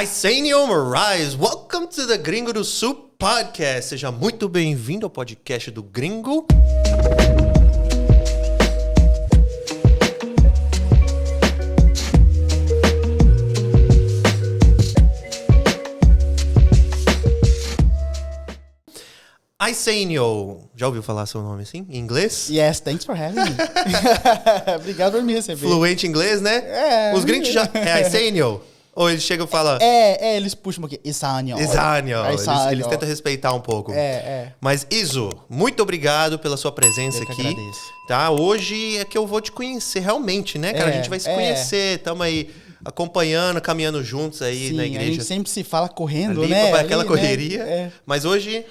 Arsenio Moraes, welcome to the Gringo do Sul podcast. Seja muito bem-vindo ao podcast do Gringo. Arsenio, já ouviu falar seu nome assim, em inglês? Yes, thanks for having me. Obrigado por me receber. Fluente em inglês, né? É. Os gringos já... É Arsenio? Ou eles chegam e falam... Eles puxam um pouquinho. Arsenio. Eles tentam respeitar um pouco. Mas, Iso, muito obrigado pela sua presença aqui. Agradeço. Tá? Hoje é que eu vou te conhecer realmente, né, cara? A gente vai se conhecer, tamo aí acompanhando, caminhando juntos aí. Sim, na igreja. A gente sempre se fala correndo, ali, né? Aquela correria. Né? Mas hoje...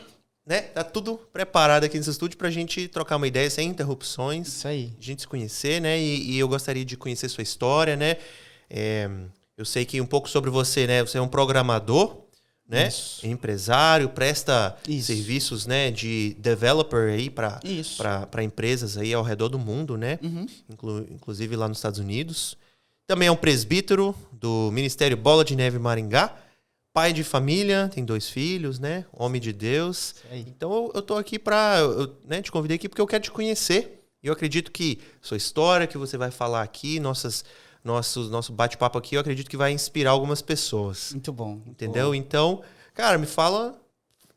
né? Tá tudo preparado aqui nesse estúdio pra gente trocar uma ideia sem interrupções. Isso aí. A gente se conhecer, né? E eu gostaria de conhecer sua história, né? Eu sei que um pouco sobre você, né? Você é um programador, né? Isso. Empresário, presta serviços, né? De developer aí para empresas aí ao redor do mundo, né? Uhum. Inclusive lá nos Estados Unidos. Também é um presbítero do Ministério Bola de Neve Maringá. Pai de família, tem 2 filhos, né? Homem de Deus. Então eu tô aqui te convidei aqui porque eu quero te conhecer. E eu acredito que sua história que você vai falar aqui, nosso bate-papo aqui, eu acredito que vai inspirar algumas pessoas. Muito bom. Entendeu? Então, cara, me fala,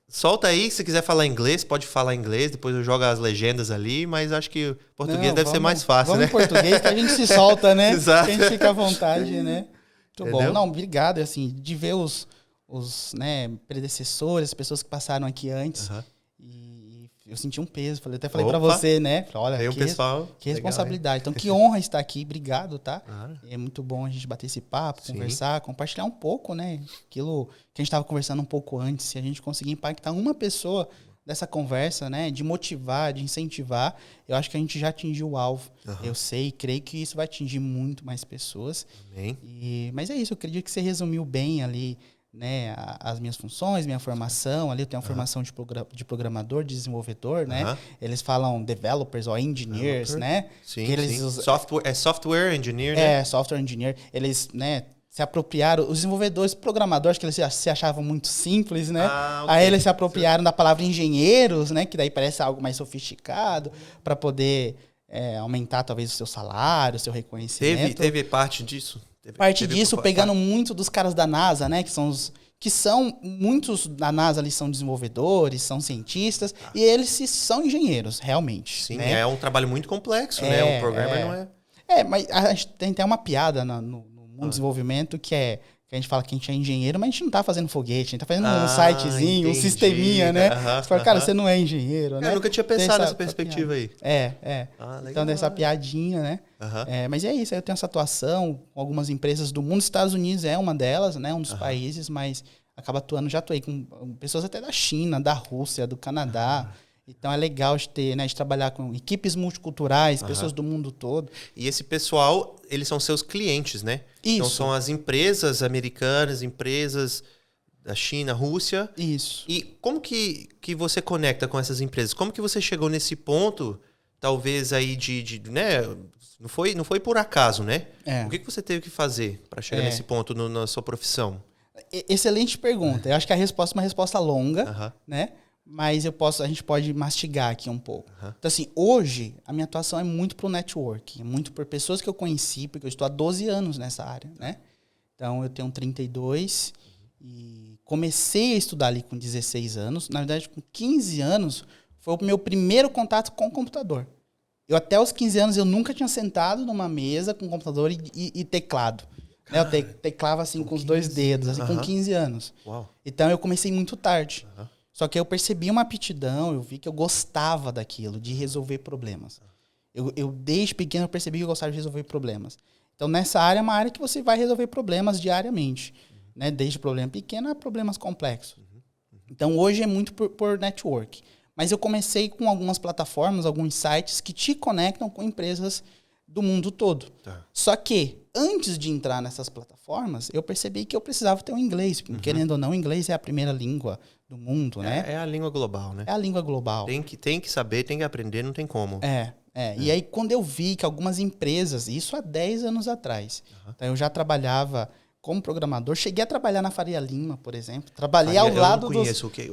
solta aí, se quiser falar inglês, pode falar inglês, depois eu jogo as legendas ali, mas acho que o português deve ser mais fácil, né? Vamos em português que a gente se solta, né? Exato. Que a gente fica à vontade, né? Muito Entendeu? bom. Não, obrigado, assim, de ver os predecessores, as pessoas que passaram aqui antes. Uhum. E eu senti um peso. Até falei pra você, né? Falei, olha, que responsabilidade. Legal, então, que honra estar aqui. Obrigado, tá? É muito bom a gente bater esse papo, conversar, compartilhar um pouco, né? Aquilo que a gente estava conversando um pouco antes. Se a gente conseguir impactar uma pessoa dessa conversa, né? De motivar, de incentivar, eu acho que a gente já atingiu o alvo. Uhum. Eu sei e creio que isso vai atingir muito mais pessoas. Amém. Mas é isso, eu acredito que você resumiu bem ali, né, as minhas funções, minha formação. Ali eu tenho uma formação de programador, de desenvolvedor, né? Eles falam developers ou engineers, né? Sim, que eles software engineer, né? Software engineer. Eles, né, se apropriaram, os desenvolvedores, programadores, que eles se achavam muito simples, né? Aí eles se apropriaram da palavra engenheiros, né? Que daí parece algo mais sofisticado, para poder aumentar talvez o seu salário, o seu reconhecimento. Teve parte disso? Pegando muito dos caras da NASA, né? Muitos da NASA ali são desenvolvedores, são cientistas, e eles são engenheiros, realmente. Sim, né? É um trabalho muito complexo, né? Um programmer não é... Mas a gente tem até uma piada no mundo do desenvolvimento que a gente fala que a gente é engenheiro, mas a gente não tá fazendo foguete, a gente tá fazendo um sitezinho, um sisteminha, né? Você fala, cara, você não é engenheiro, né? Eu nunca tinha pensado nessa perspectiva aí. Então, dessa piadinha, né? Mas é isso, aí eu tenho essa atuação com algumas empresas do mundo. Estados Unidos é uma delas, né? Um dos países, mas acaba atuando, já atuei com pessoas até da China, da Rússia, do Canadá. Então é legal de ter, né, de trabalhar com equipes multiculturais, pessoas do mundo todo. E esse pessoal, eles são seus clientes, né? Isso. Então são as empresas americanas, empresas da China, Rússia. Isso. E como que você conecta com essas empresas? Como que você chegou nesse ponto, talvez aí né? Não foi por acaso, né? O que você teve que fazer para chegar nesse ponto na sua profissão? Excelente pergunta. Eu acho que a resposta é uma resposta longa, né? Mas a gente pode mastigar aqui um pouco. Então, assim, hoje, a minha atuação é muito pro network, muito por pessoas que eu conheci, porque eu estou há 12 anos nessa área, né? Então, eu tenho 32 e comecei a estudar ali com 16 anos. Na verdade, com 15 anos, foi o meu primeiro contato com o computador. Até os 15 anos, eu nunca tinha sentado numa mesa com computador e teclado. Né? Eu teclava, assim, com os 2 dedos, assim, com 15 anos. Uau. Então, eu comecei muito tarde. Só que eu percebi uma aptidão, eu vi que eu gostava daquilo, de resolver problemas. Eu desde pequeno, eu percebi que eu gostava de resolver problemas. Então, nessa área, é uma área que você vai resolver problemas diariamente. Né? Desde problema pequeno a problemas complexos. Então, hoje é muito por network. Mas eu comecei com algumas plataformas, alguns sites que te conectam com empresas do mundo todo. Só que, antes de entrar nessas plataformas, eu percebi que eu precisava ter um inglês. Querendo ou não, o inglês é a primeira língua do mundo, né? É a língua global, né? É a língua global. Tem que saber, tem que aprender, não tem como. E aí, quando eu vi que algumas empresas, isso há 10 anos atrás, então eu já trabalhava como programador. Cheguei a trabalhar na Faria Lima, por exemplo. Trabalhei ao lado dos... Eu não conheço o que...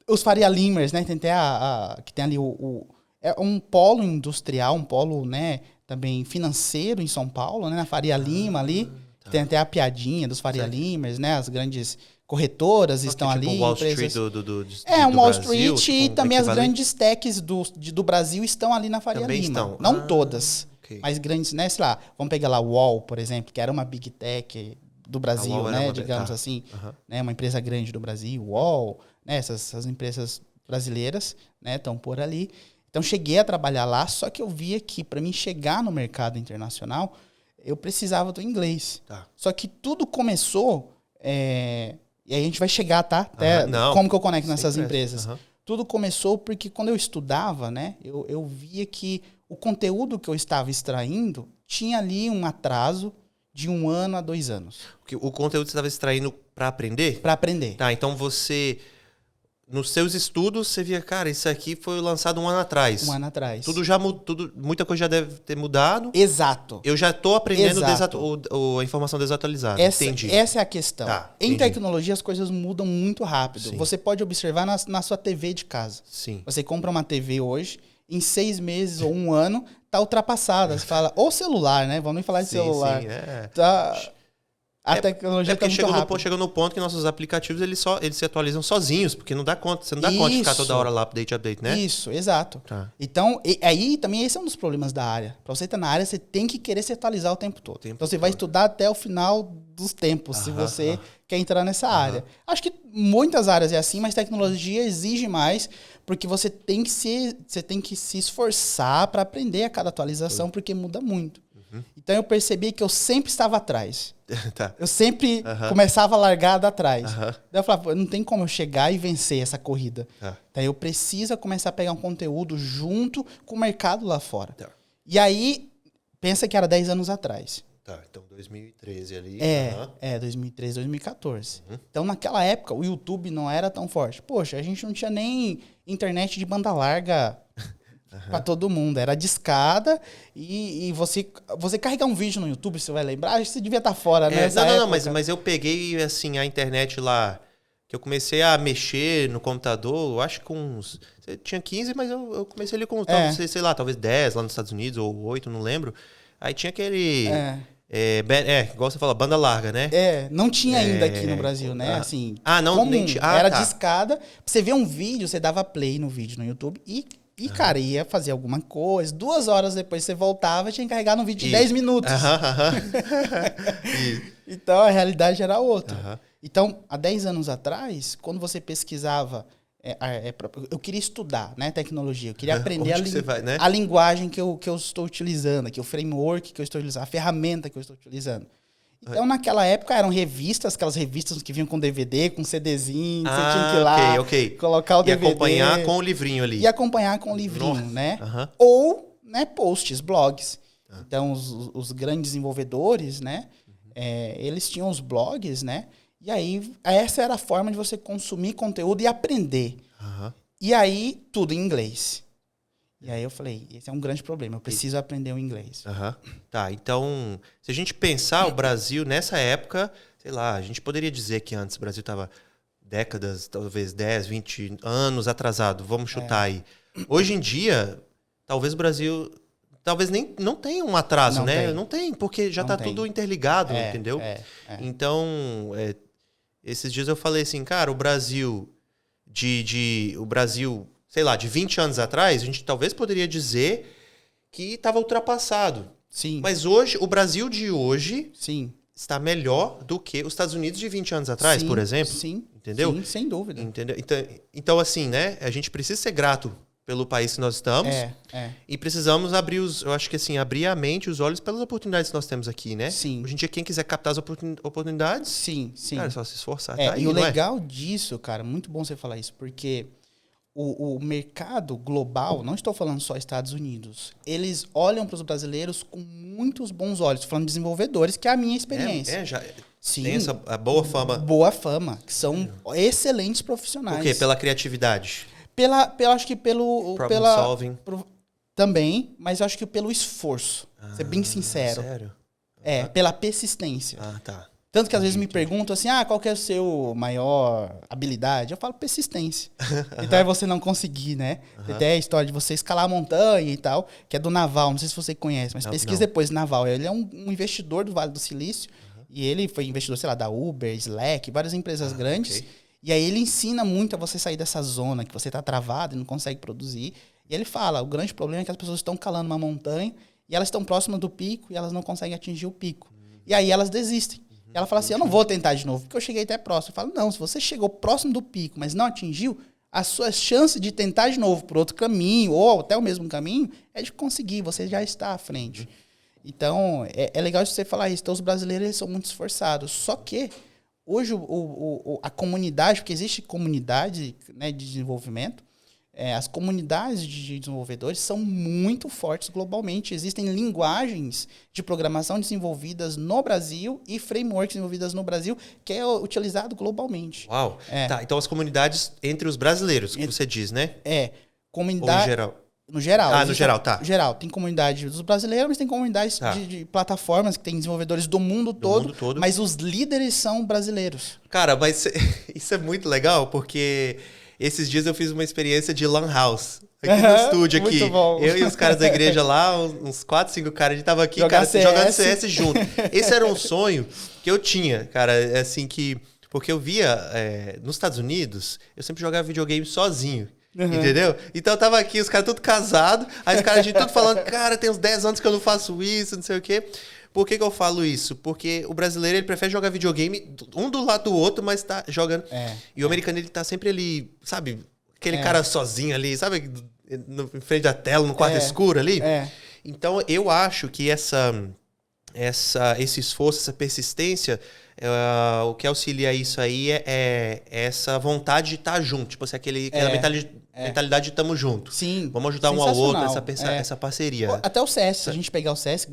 Os Faria Limers, né? Tem até que tem ali é um polo industrial, um polo, né, também financeiro em São Paulo, né? Na Faria Lima ali. Tá. Tem até a piadinha dos Faria Limers, né? As grandes corretoras estão ali. Tipo Wall Street do Wall Brasil, Street tipo, e também as grandes techs do Brasil estão ali na Faria também Lima. Estão. Não todas, mas grandes, né? Sei lá, vamos pegar lá o Wall, por exemplo, que era uma big tech do Brasil, né? Digamos assim, né? Uma empresa grande do Brasil, Wall, né? Essas empresas brasileiras, né? Estão por ali. Então, cheguei a trabalhar lá, só que eu via que para mim chegar no mercado internacional, eu precisava do inglês. Tá. Só que tudo começou... E aí a gente vai chegar, tá? Até como que eu conecto nessas empresas. Tudo começou porque quando eu estudava, né? Eu via que o conteúdo que eu estava extraindo tinha ali um atraso de 1 ano a 2 anos. O conteúdo que você estava extraindo para aprender? Para aprender. Tá, então você... Nos seus estudos, você via, cara, isso aqui foi lançado 1 ano atrás. 1 ano atrás. Muita coisa já deve ter mudado. Exato. Eu já estou aprendendo a informação desatualizada. Entendi. Essa é a questão. Tá, em tecnologia, as coisas mudam muito rápido. Sim. Você pode observar na sua TV de casa. Sim. Você compra uma TV hoje, em 6 meses ou 1 ano, tá ultrapassada. Você fala, ou celular, né? Vamos nem falar de celular. Sim, Tá... A tecnologia tá muito rápido. Chegou no ponto que nossos aplicativos eles se atualizam sozinhos, porque não dá conta. Você não dá conta de ficar toda hora lá, update, né? Isso, exato. Tá. Então, aí também esse é um dos problemas da área. Para você estar na área, você tem que querer se atualizar o tempo todo. Então, você vai estudar até o final dos tempos, se você quer entrar nessa área. Acho que muitas áreas é assim, mas tecnologia exige mais, porque você tem que se esforçar para aprender a cada atualização, porque muda muito. Então, eu percebi que eu sempre estava atrás. Tá. Eu sempre começava largada atrás. Daí eu falava, não tem como eu chegar e vencer essa corrida. Daí eu preciso começar a pegar um conteúdo junto com o mercado lá fora. E aí, pensa que era 10 anos atrás. Tá, então 2013 ali. 2013, 2014. Então, naquela época, o YouTube não era tão forte. Poxa, a gente não tinha nem internet de banda larga... Pra todo mundo. Era discada e você carregar um vídeo no YouTube, você vai lembrar, acho que você devia estar fora, né? Mas eu peguei, assim, a internet lá, que eu comecei a mexer no computador, eu acho que você tinha 15, mas eu comecei ali com, sei lá, talvez 10 lá nos Estados Unidos, ou 8, não lembro. Aí tinha aquele... igual você fala, banda larga, né? Não tinha ainda aqui no Brasil, né? Assim, nem tinha. Era discada. Pra você ver um vídeo, você dava play no vídeo no YouTube e cara, ia fazer alguma coisa. 2 horas depois você voltava e tinha que carregar no vídeo de 10 minutos. Então, a realidade era outra. Então, há 10 anos atrás, quando você pesquisava... eu queria estudar, né, tecnologia. Eu queria aprender a linguagem que eu estou utilizando, aqui, o framework que eu estou utilizando, a ferramenta que eu estou utilizando. Então, naquela época, eram revistas, aquelas revistas que vinham com DVD, com CDzinho, você tinha que ir lá, colocar o DVD. E acompanhar com o livrinho ali. E acompanhar com o livrinho, né? Ou, né, posts, blogs. Então, os grandes desenvolvedores, né, eles tinham os blogs, né? E aí, essa era a forma de você consumir conteúdo e aprender. E aí, tudo em inglês. E aí eu falei, esse é um grande problema, eu preciso aprender o inglês. Tá, então, se a gente pensar o Brasil nessa época, sei lá, a gente poderia dizer que antes o Brasil estava décadas, talvez 10, 20 anos atrasado, vamos chutar aí. Hoje em dia, talvez o Brasil, nem não tenha um atraso, né? Não tem, porque já está tudo interligado, entendeu? Então, esses dias eu falei assim, cara, o Brasil, sei lá, de 20 anos atrás, a gente talvez poderia dizer que estava ultrapassado. Sim. Mas hoje, o Brasil de hoje está melhor do que os Estados Unidos de 20 anos atrás, por exemplo. Sim. Entendeu? Sim, sem dúvida. Entendeu? Então, assim, né? A gente precisa ser grato pelo país que nós estamos. E precisamos abrir a mente, os olhos pelas oportunidades que nós temos aqui, né? Sim. Hoje em dia, quem quiser captar as oportunidades, sim. Cara, é só se esforçar. Tá aí, e o legal disso, cara, muito bom você falar isso, porque o mercado global, não estou falando só Estados Unidos, eles olham para os brasileiros com muitos bons olhos, falando de desenvolvedores, que é a minha experiência. Já tem essa boa fama. Boa fama, que são excelentes profissionais. Por quê? Pela criatividade? Acho que pelo... Problem solving. Também, mas eu acho que pelo esforço, ser bem sincero. Sério? Pela persistência. Tá. Tanto que às vezes me perguntam assim, qual que é o seu maior habilidade? Eu falo persistência. Então é você não conseguir, né? Tem até a história de você escalar a montanha e tal, que é do Naval, não sei se você conhece, mas pesquisa depois, Naval. Ele é um investidor do Vale do Silício, e ele foi investidor, sei lá, da Uber, Slack, várias empresas grandes. Okay. E aí ele ensina muito a você sair dessa zona que você tá travado e não consegue produzir. E ele fala, o grande problema é que as pessoas estão calando uma montanha e elas estão próximas do pico e elas não conseguem atingir o pico. E aí elas desistem. Ela fala assim, eu não vou tentar de novo, porque eu cheguei até próximo. Eu falo, não, se você chegou próximo do pico, mas não atingiu, a sua chance de tentar de novo por outro caminho, ou até o mesmo caminho, é de conseguir, você já está à frente. Então, é legal você falar isso. Então, os brasileiros eles são muito esforçados. Só que, hoje, a comunidade, porque existe comunidade, né, de desenvolvimento, as comunidades de desenvolvedores são muito fortes globalmente. Existem linguagens de programação desenvolvidas no Brasil e frameworks desenvolvidas no Brasil que é utilizado globalmente. Uau! Tá, então as comunidades entre os brasileiros, que você diz, né? Comunidade... Ou em geral? No geral. No geral, tá. No geral. Tem comunidade dos brasileiros, mas tem comunidades de plataformas que tem desenvolvedores do mundo todo, mas os líderes são brasileiros. Cara, mas isso é muito legal, porque... Esses dias eu fiz uma experiência de Lan House. Aqui no estúdio, aqui. Muito bom. Eu e os caras da igreja lá, uns 4, 5 caras, a gente tava aqui, jogando CS junto. Esse era um sonho que eu tinha, cara, assim que... Porque eu via, nos Estados Unidos, eu sempre jogava videogame sozinho. Entendeu? Então eu tava aqui, os caras tudo casados, aí os caras de tudo falando, cara, tem uns 10 anos que eu não faço isso, não sei o quê. Por que eu falo isso? Porque o brasileiro, ele prefere jogar videogame um do lado do outro, mas tá jogando. E o americano, ele tá sempre ali, sabe? Aquele cara sozinho ali, sabe? Em frente da tela, no quarto escuro ali. Então, eu acho que esse esforço, essa persistência, o que auxilia isso aí é essa vontade de estar junto. Tipo assim, aquela mentalidade de tamo junto. Sim. Vamos ajudar um ao outro, essa parceria. Até o CS, se a gente pegar o CS,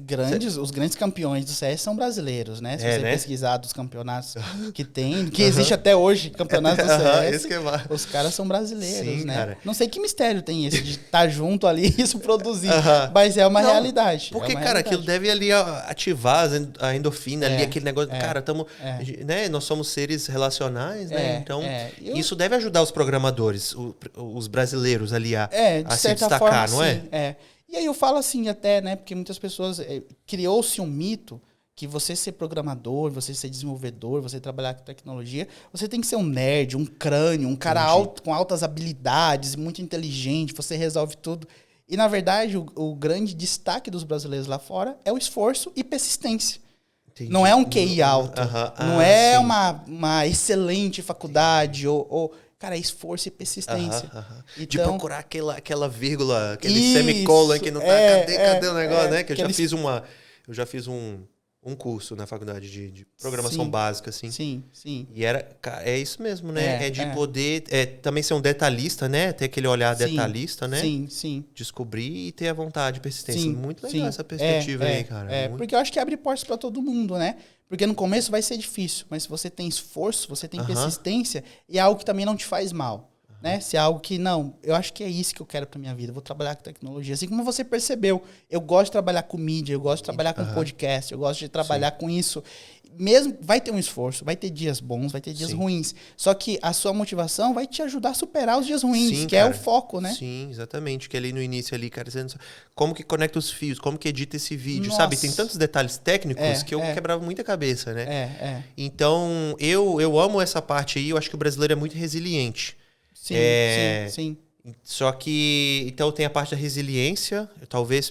os grandes campeões do CS são brasileiros, né? Se você pesquisar dos campeonatos que tem, que existe até hoje, campeonatos do CS, os caras são brasileiros, né? Cara. Não sei que mistério tem esse de estar junto ali e isso produzir, mas é uma realidade. Porque, cara, aquilo deve ali ativar a endorfina ali, aquele negócio, cara, né? Nós somos seres relacionais, né? Então, isso deve ajudar os programadores, os brasileiros ali a se destacar, forma, não é? E aí eu falo assim até, né? Porque muitas pessoas... criou-se um mito que você ser programador, você ser desenvolvedor, você trabalhar com tecnologia, você tem que ser um nerd, um crânio, um cara com altas habilidades, muito inteligente, você resolve tudo. E, na verdade, o grande destaque dos brasileiros lá fora é o esforço e persistência. Entendi. Não é um QI alto, não é uma excelente faculdade ou cara, é esforço e persistência. Então, de procurar aquela vírgula, aquele semicolon que não tá... Cadê o negócio, né? Que eu já fiz um curso na faculdade de programação básica, assim. Sim. E é isso mesmo, né? De poder também ser um detalhista, né? Ter aquele olhar detalhista, né? Sim. Descobrir e ter a vontade de persistência. Muito legal essa perspectiva aí, cara. Porque eu acho que abre portas para todo mundo, né? Porque no começo vai ser difícil, mas se você tem esforço, você tem persistência, e é algo que também não te faz mal. Né? Se é algo que, não, eu acho que é isso que eu quero pra minha vida, eu vou trabalhar com tecnologia. Assim como você percebeu, eu gosto de trabalhar com mídia, eu gosto de trabalhar com podcast, eu gosto de trabalhar com isso. Mesmo, vai ter um esforço, vai ter dias bons, vai ter dias ruins. Só que a sua motivação vai te ajudar a superar os dias ruins, que cara, é o foco, né? Sim, exatamente. Que ali no início, ali, cara, como que conecta os fios, como que edita esse vídeo, sabe? Tem tantos detalhes técnicos que eu quebrava muita cabeça, né? Então, eu amo essa parte aí, eu acho que o brasileiro é muito resiliente. Sim. Só que, então tem a parte da resiliência, talvez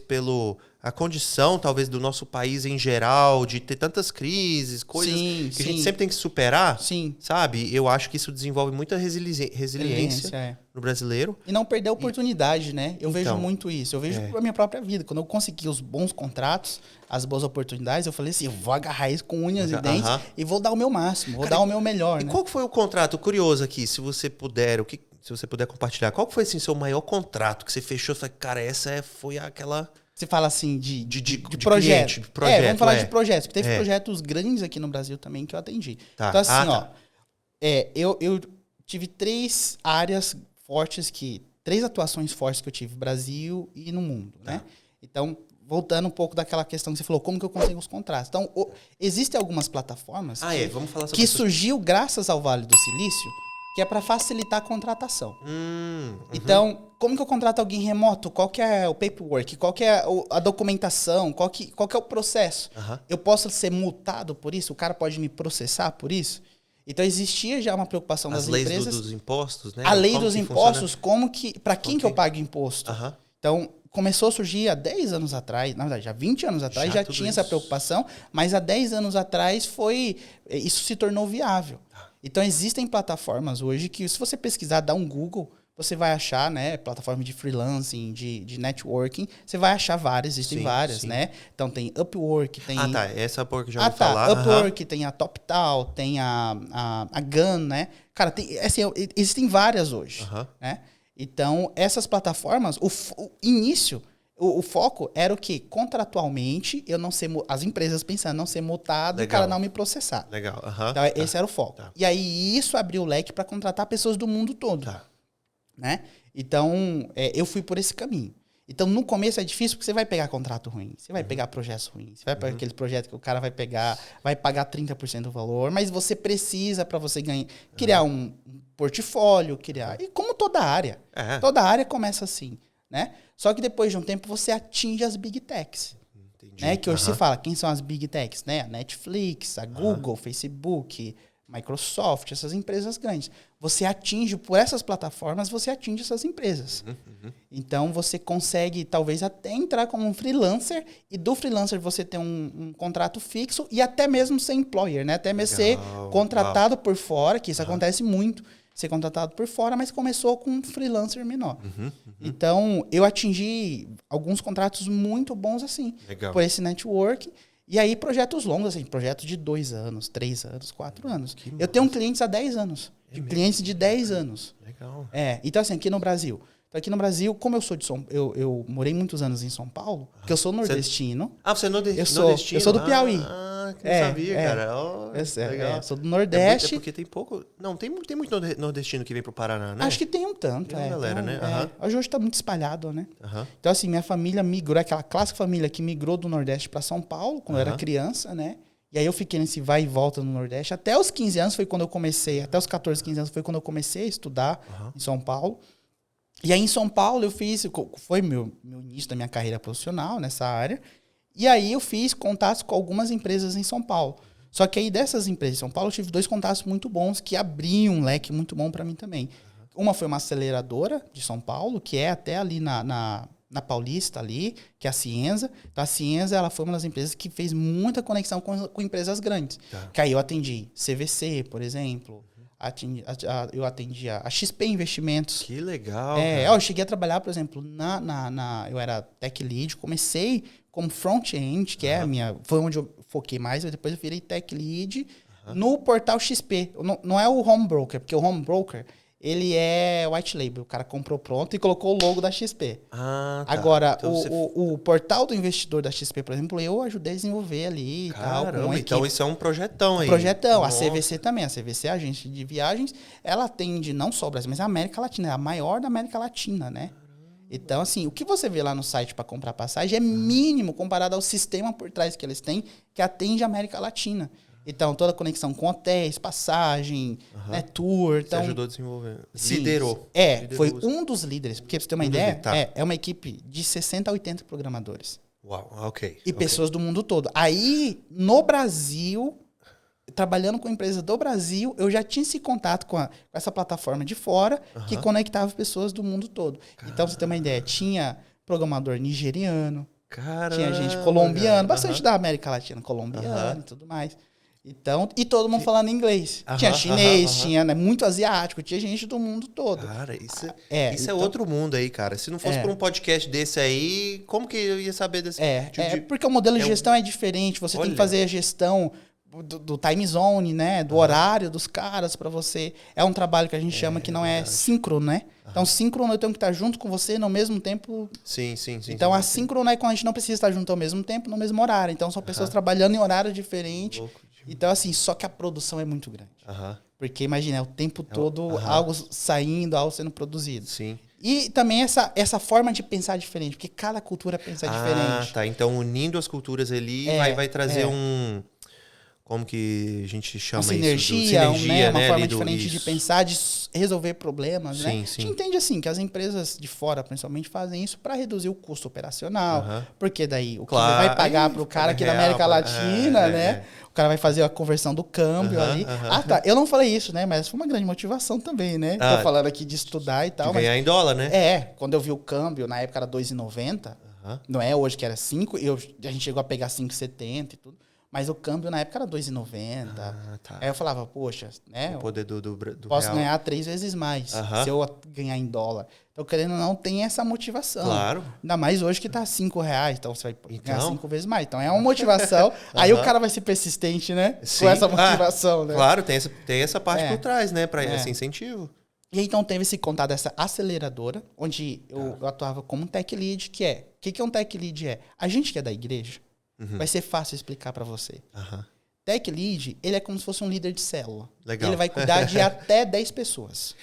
a condição, talvez, do nosso país em geral, de ter tantas crises, coisas que a gente sempre tem que superar, sabe? Eu acho que isso desenvolve muita resiliência no brasileiro. E não perder a oportunidade, né? Eu vejo muito isso. Eu vejo na minha própria vida. Quando eu consegui os bons contratos, as boas oportunidades, eu falei assim, eu vou agarrar isso com unhas e dentes e vou dar o meu máximo, vou dar o meu melhor. E qual foi o contrato? Curioso aqui, se você puder, se você puder compartilhar, qual foi assim, seu maior contrato que você fechou? Você falou, cara, foi aquela... Você fala assim de projeto. Vamos falar de projetos. Porque teve projetos grandes aqui no Brasil também que eu atendi. Tá. Então, assim, eu tive 3 áreas fortes 3 atuações fortes que eu tive no Brasil e no mundo, né? Então, voltando um pouco daquela questão que você falou, como que eu consigo os contratos? Então, existem algumas plataformas Vamos falar sobre que surgiu graças ao Vale do Silício, que é para facilitar a contratação. Então, como que eu contrato alguém remoto? Qual que é o paperwork? Qual que é a documentação? Qual que é o processo? Eu posso ser multado por isso? O cara pode me processar por isso? Então, existia já uma preocupação das empresas. As leis dos impostos, né? A lei dos impostos, para quem que eu pago imposto? Então, começou a surgir há 10 anos atrás, na verdade, há 20 anos atrás já tinha essa preocupação, mas há 10 anos atrás isso se tornou viável. Então, existem plataformas hoje que, se você pesquisar, dá um Google, você vai achar, né, plataforma de freelancing, de networking, você vai achar várias, existem várias, né? Então, tem Upwork, tem... essa Upwork já vou falar. Upwork, tem a TopTal, tem a Gun, né? Cara, assim, existem várias hoje, né? Então, essas plataformas, o início, o foco era o quê? Contratualmente, eu não ser... As empresas pensando não ser multado e o cara não me processar. Legal. Então, esse era o foco. E aí, isso abriu o leque para contratar pessoas do mundo todo. Né? Então, eu fui por esse caminho. Então, no começo é difícil porque você vai pegar contrato ruim, você vai pegar projetos ruins, você vai pegar aquele projeto que o cara vai pagar 30% do valor, mas você precisa, para você criar um portfólio, e como toda área. Toda área começa assim, né? Só que depois de um tempo você atinge as big techs. Né? Que hoje se fala, quem são as big techs? Né? A Netflix, a Google, Facebook, Microsoft, essas empresas grandes. Você atinge, por essas plataformas, você atinge essas empresas. Então, você consegue, talvez, até entrar como um freelancer, e do freelancer você ter um contrato fixo, e até mesmo ser employer, né? Até mesmo ser contratado por fora, que isso acontece muito, ser contratado por fora, mas começou com um freelancer menor. Então, eu atingi alguns contratos muito bons assim, por esse network. E aí, projetos longos, assim, projetos de 2 anos, 3 anos, 4 anos. Eu tenho clientes há 10 anos. Clientes de 10 anos. Legal. Então, assim, aqui no Brasil. Então, aqui no Brasil, como eu sou de São Paulo, eu morei muitos anos em São Paulo, porque eu sou nordestino. Você é nordestino? Eu sou do Piauí. Que não sabia, cara. Legal. Sou do Nordeste. Porque tem pouco... Não, tem muito nordestino que vem pro Paraná, né? Acho que tem um tanto, tem uma galera, né? Hoje tá muito espalhado, né? Então, assim, minha família migrou, aquela clássica família que migrou do Nordeste para São Paulo, quando eu era criança, né? E aí eu fiquei nesse vai e volta no Nordeste. Até os 15 anos foi quando eu comecei, até os 14, 15 anos foi quando eu comecei a estudar em São Paulo. E aí em São Paulo foi meu início da minha carreira profissional nessa área. E aí eu fiz contatos com algumas empresas em São Paulo. Só que aí dessas empresas em São Paulo eu tive 2 contatos muito bons que abriam um leque muito bom para mim também. Uma foi uma aceleradora de São Paulo, que é até ali na Paulista ali, que é a Cienza. Então a Cienza, ela foi uma das empresas que fez muita conexão com empresas grandes. Que aí eu atendi CVC, por exemplo. Eu atendi a XP Investimentos. Que legal. Eu cheguei a trabalhar, por exemplo, eu era tech lead, comecei como front-end, que foi onde eu foquei mais, depois eu virei tech lead no portal XP. Não é o home broker, porque o home broker, ele é white label. O cara comprou pronto e colocou o logo da XP. Agora, então o portal do investidor da XP, por exemplo, eu ajudei a desenvolver ali. Caramba, então isso é um projetão aí. Projetão. A CVC também. A CVC, a agência de viagens, ela atende não só o Brasil, mas a América Latina. É a maior da América Latina, né? Então, assim, o que você vê lá no site para comprar passagem é mínimo comparado ao sistema por trás que eles têm, que atende a América Latina. Então, toda a conexão com hotéis, passagem, né, tour. Então, você ajudou a desenvolver. Sim, Liderou. Foi um dos líderes. Porque, pra você ter uma ideia, é uma equipe de 60 a 80 programadores. Uau, ok. E pessoas do mundo todo. Aí, no Brasil, trabalhando com empresas do Brasil, eu já tinha esse contato com essa plataforma de fora, que conectava pessoas do mundo todo. Então, pra você ter uma ideia, tinha programador nigeriano, tinha gente colombiana, bastante da América Latina, colombiana e tudo mais. Então, e todo mundo falando inglês. Tinha chinês, tinha muito asiático, tinha gente do mundo todo. Cara, isso é outro mundo aí, cara. Se não fosse por um podcast desse aí, como que eu ia saber desse porque o modelo de gestão é diferente. Você tem que fazer a gestão do time zone, né? Do horário dos caras para você. É um trabalho que a gente chama que não é síncrono, né? Então, síncrono eu tenho que estar junto com você no mesmo tempo. Sim. Então, assíncrono é quando a gente não precisa estar junto ao mesmo tempo, no mesmo horário. Então, são pessoas trabalhando em horário diferente. Então, assim, só que a produção é muito grande. Porque, imagina, é o tempo todo algo saindo, algo sendo produzido. Sim. E também essa forma de pensar diferente, porque cada cultura pensa diferente. Tá. Então, unindo as culturas ali, vai trazer um... Como que a gente chama uma isso? Sinergia, uma forma diferente de pensar, de resolver problemas, né? Sim. A gente entende assim que as empresas de fora, principalmente, fazem isso para reduzir o custo operacional, porque daí o que vai pagar para o cara aqui da América Latina, né? O cara vai fazer a conversão do câmbio ali. Tá. Eu não falei isso, né? Mas foi uma grande motivação também, né? Tô falando aqui de estudar e tal. De ganhar em dólar, né? Quando eu vi o câmbio, na época era 2,90. Não é hoje que era 5. A gente chegou a pegar 5,70 e tudo. Mas o câmbio na época era 2,90. Tá. Aí eu falava, poxa, né? O poder do posso real. ganhar 3 vezes mais se eu ganhar em dólar. Então, querendo ou não, tem essa motivação. Claro. Ainda mais hoje que tá R$5, então você vai ganhar 5 vezes mais. Então é uma motivação. Aí o cara vai ser persistente, né? Sim. Com essa motivação, né? Claro, tem essa parte por trás, né? Para esse incentivo. E aí, então teve esse contato dessa aceleradora, onde eu atuava como tech lead, que é... O que um tech lead é? A gente que é da igreja, vai ser fácil explicar para você. Tech lead, ele é como se fosse um líder de célula. Legal. Ele vai cuidar de até 10 pessoas.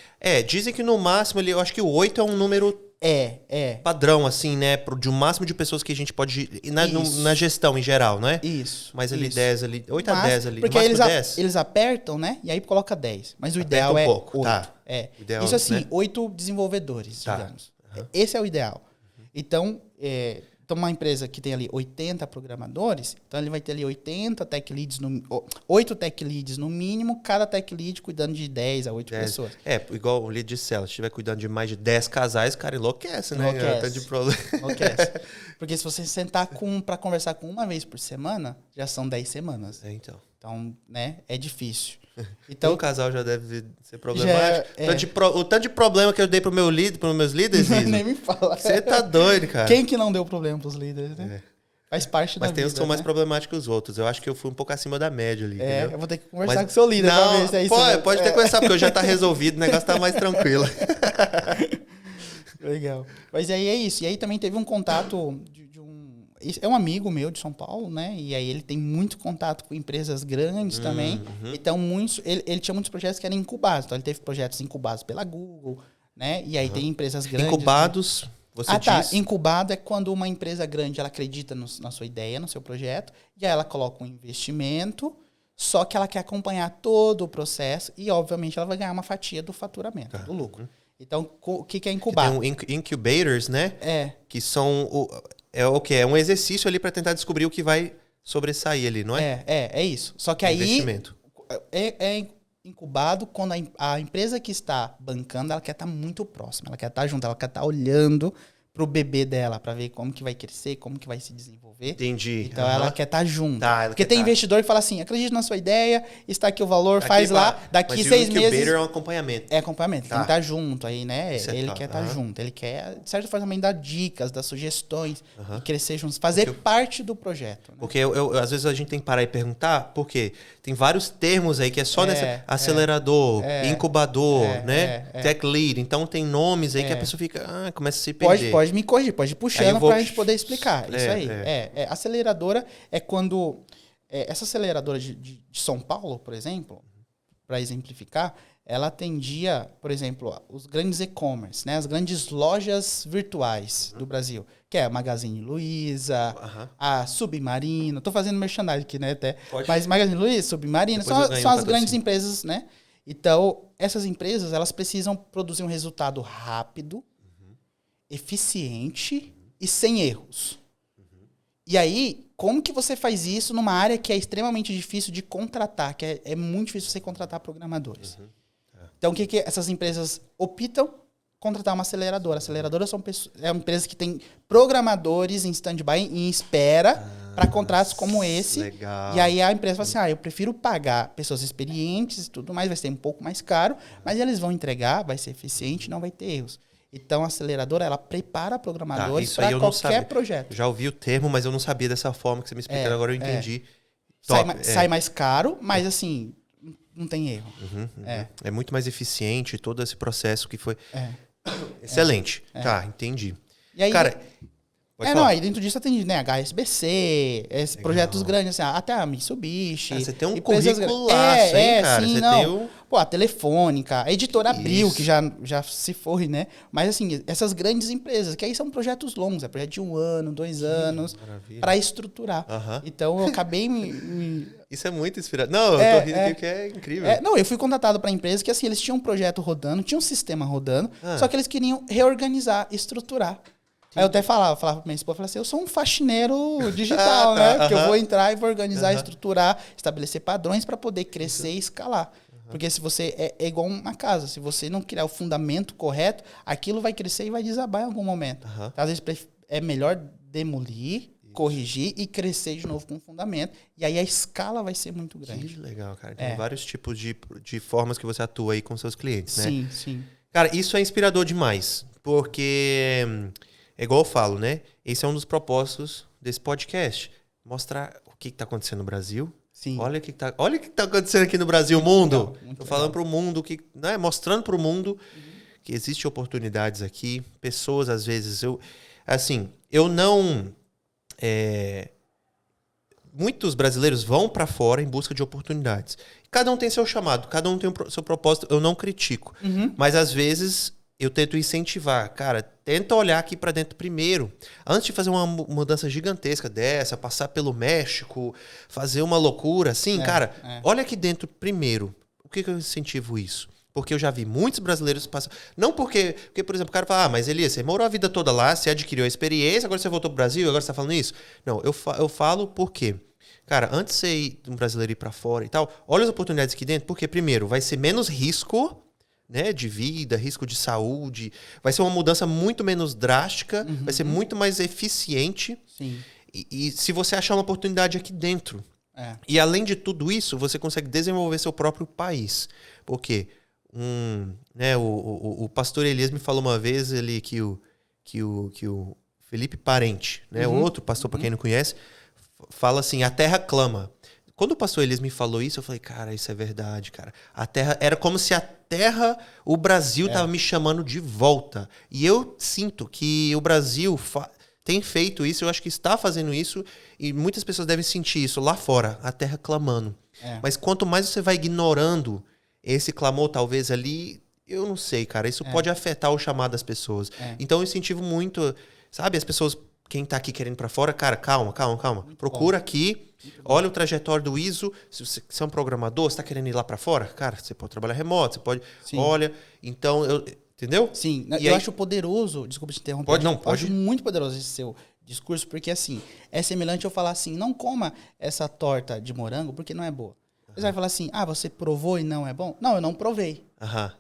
Dizem que no máximo, eu acho que o 8 é um número padrão, assim, né? De um máximo de pessoas que a gente pode... Na gestão em geral, não é? Isso. Mas ali 10 ali, 8 a 10 ali. Porque eles apertam, né? E aí coloca 10. Mas o ideal é 8. Tá. Ideal, isso assim, 8 desenvolvedores, digamos. Esse é o ideal. Então, uma empresa que tem ali 80 programadores, então ele vai ter ali 8 tech leads no mínimo, cada tech lead cuidando de 10 a 8 pessoas. Igual o lead de célula, se estiver cuidando de mais de 10 casais, cara, enlouquece, né? Enlouquece. Porque se você sentar para conversar com uma vez por semana, já são 10 semanas. Então, né, é difícil. Então, um casal já deve ser problemático. O tanto de problema que eu dei pros meus líderes, nem me fala. Você tá doido, cara. Quem que não deu problema pros líderes, né? Faz parte da vida. Mas tem uns que são mais problemáticos que os outros. Eu acho que eu fui um pouco acima da média ali, entendeu? Eu vou ter que conversar com o seu líder pra ver se é isso. Pode ter que conversar, porque já tá resolvido, o negócio tá mais tranquilo. Legal. Mas aí é isso. E aí também teve um contato é um amigo meu de São Paulo, né? E aí ele tem muito contato com empresas grandes também. Então, ele tinha muitos projetos que eram incubados. Então, ele teve projetos incubados pela Google, né? E aí tem empresas grandes... Incubados, você diz? Incubado é quando uma empresa grande ela acredita na sua ideia, no seu projeto, e aí ela coloca um investimento, só que ela quer acompanhar todo o processo e, obviamente, ela vai ganhar uma fatia do faturamento, do lucro. Então, o que é incubado? Tem incubators, né? Que são... o quê? É um exercício ali para tentar descobrir o que vai sobressair ali, não é? É isso. Só que aí investimento. É incubado quando a empresa que está bancando, ela quer estar muito próxima, ela quer estar junto, ela quer estar olhando pro bebê dela para ver como que vai crescer, como que vai se desenvolver. Entendi. Então ela quer estar junto. Porque tem investidor que fala assim, acredito na sua ideia, está aqui o valor, faz lá, daqui 6 meses... Mas o incubator é um acompanhamento. É acompanhamento, tem que estar junto aí, né? Ele quer estar junto, ele quer, de certa forma, também dar dicas, dar sugestões, e crescer juntos, fazer parte do projeto. Né? Porque às vezes a gente tem que parar e perguntar, por quê? Tem vários termos aí que é só nessa acelerador, incubador, né? Tech lead. Então tem nomes aí que a pessoa fica, começa a se perder. Pode me corrigir, pode ir puxando pra gente poder explicar. Isso aí. Aceleradora é quando... essa aceleradora de São Paulo, por exemplo, para exemplificar, ela atendia, por exemplo, os grandes e-commerce, né? As grandes lojas virtuais do Brasil, que é a Magazine Luiza, a Submarino. Tô fazendo merchandising aqui, né? Até. Mas Magazine Luiza, Submarino, são as grandes empresas, né? Então, essas empresas, elas precisam produzir um resultado rápido, eficiente e sem erros. E aí, como que você faz isso numa área que é extremamente difícil de contratar, que é muito difícil você contratar programadores? Então, o que essas empresas optam? Contratar uma aceleradora. Aceleradoras são empresas que têm programadores em stand-by, em espera, para contratos como esse. Legal. E aí a empresa fala assim, eu prefiro pagar pessoas experientes e tudo mais, vai ser um pouco mais caro, mas eles vão entregar, vai ser eficiente, não vai ter erros. Então, a aceleradora, ela prepara programadores para qualquer projeto. Já ouvi o termo, mas eu não sabia dessa forma que você me explicou. Agora eu entendi. Sai mais caro, mas assim, não tem erro. É muito mais eficiente todo esse processo que foi... Excelente. Tá, entendi. E aí, cara, Pode falar. Aí dentro disso atende, né, HSBC, esses projetos grandes, assim, até a Mitsubishi. Cara, você tem um currículo laço, cara? Sim, você não. tem o... Pô, a Telefônica, a Editora Abril, que já se foi, né? Mas, assim, essas grandes empresas, que aí são projetos longos, é projeto de 1 ano, 2 anos, para estruturar. Então, eu acabei Isso é muito inspirador. Não, eu tô rindo aqui porque é incrível. Não, eu fui contratado para empresa que, assim, eles tinham um projeto rodando, tinha um sistema rodando, só que eles queriam reorganizar, estruturar. Aí eu até falava pra minha esposa, assim, eu sou um faxineiro digital, né? Porque eu vou entrar e vou organizar, estruturar, estabelecer padrões para poder crescer e escalar. Porque se você é igual uma casa, se você não criar o fundamento correto, aquilo vai crescer e vai desabar em algum momento. Então, às vezes é melhor demolir, corrigir e crescer de novo com o fundamento. E aí a escala vai ser muito grande. Que legal, cara. Tem vários tipos de formas que você atua aí com seus clientes, né? Sim, sim. Cara, isso é inspirador demais. Porque, é igual eu falo, né? Esse é um dos propósitos desse podcast. Mostrar o que está acontecendo no Brasil. Sim. Olha o que tá acontecendo aqui no Brasil, mundo. Muito Tô falando pro mundo, né, mostrando pro mundo que existem oportunidades aqui. Pessoas, às vezes, eu não... muitos brasileiros vão para fora em busca de oportunidades. Cada um tem seu chamado, cada um tem o seu propósito. Eu não critico. Mas, às vezes, eu tento incentivar. Cara, tenta olhar aqui para dentro primeiro. Antes de fazer uma mudança gigantesca dessa, passar pelo México, fazer uma loucura assim, olha aqui dentro primeiro. O que eu incentivo isso? Porque eu já vi muitos brasileiros passar... Não porque, por exemplo, o cara fala, mas Elias, você morou a vida toda lá, você adquiriu a experiência, agora você voltou pro Brasil, agora você tá falando isso? Não, eu falo porque... Cara, antes de você ir, um brasileiro ir para fora e tal, olha as oportunidades aqui dentro, porque primeiro, vai ser menos risco... Né, de vida, risco de saúde. Vai ser uma mudança muito menos drástica, vai ser muito mais eficiente. Sim. E se você achar uma oportunidade aqui dentro. E além de tudo isso, você consegue desenvolver seu próprio país. Porque o pastor Elias me falou uma vez que o Felipe Parente, né, outro pastor, para quem não conhece, fala assim, a terra clama. Quando o pastor Elias me falou isso, eu falei, cara, isso é verdade, cara. A terra era como se a terra, o Brasil estava me chamando de volta. E eu sinto que o Brasil tem feito isso, eu acho que está fazendo isso, e muitas pessoas devem sentir isso lá fora, a terra clamando. Mas quanto mais você vai ignorando esse clamor, talvez ali, eu não sei, cara, isso pode afetar o chamado das pessoas. Então eu incentivo muito, sabe, as pessoas, quem tá aqui querendo ir pra fora, cara, calma. Procura aqui. Olha o trajetório do ISO. Se você é um programador, você está querendo ir lá para fora? Cara, você pode trabalhar remoto, você pode... Sim. Olha, então... Entendeu? Sim. E eu aí... acho poderoso... Desculpa te interromper. Pode. Eu acho muito poderoso esse seu discurso, porque, assim, é semelhante eu falar assim, não coma essa torta de morango porque não é boa. Você vai falar assim, você provou e não é bom? Não, eu não provei.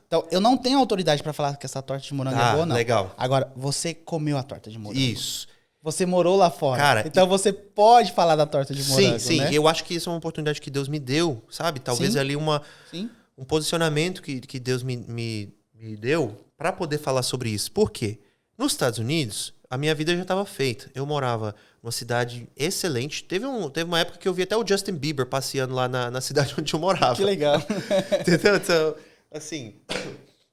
Então, eu não tenho autoridade para falar que essa torta de morango é boa, não. Legal. Agora, você comeu a torta de morango. Isso. Você morou lá fora. Cara, então você pode falar da torta de morango, sim. né? Eu acho que isso é uma oportunidade que Deus me deu, sabe? Talvez ali um posicionamento que Deus me deu para poder falar sobre isso. Por quê? Nos Estados Unidos, a minha vida já estava feita. Eu morava numa cidade excelente. Teve uma época que eu vi até o Justin Bieber passeando lá na cidade onde eu morava. Que legal. Entendeu? Então, assim,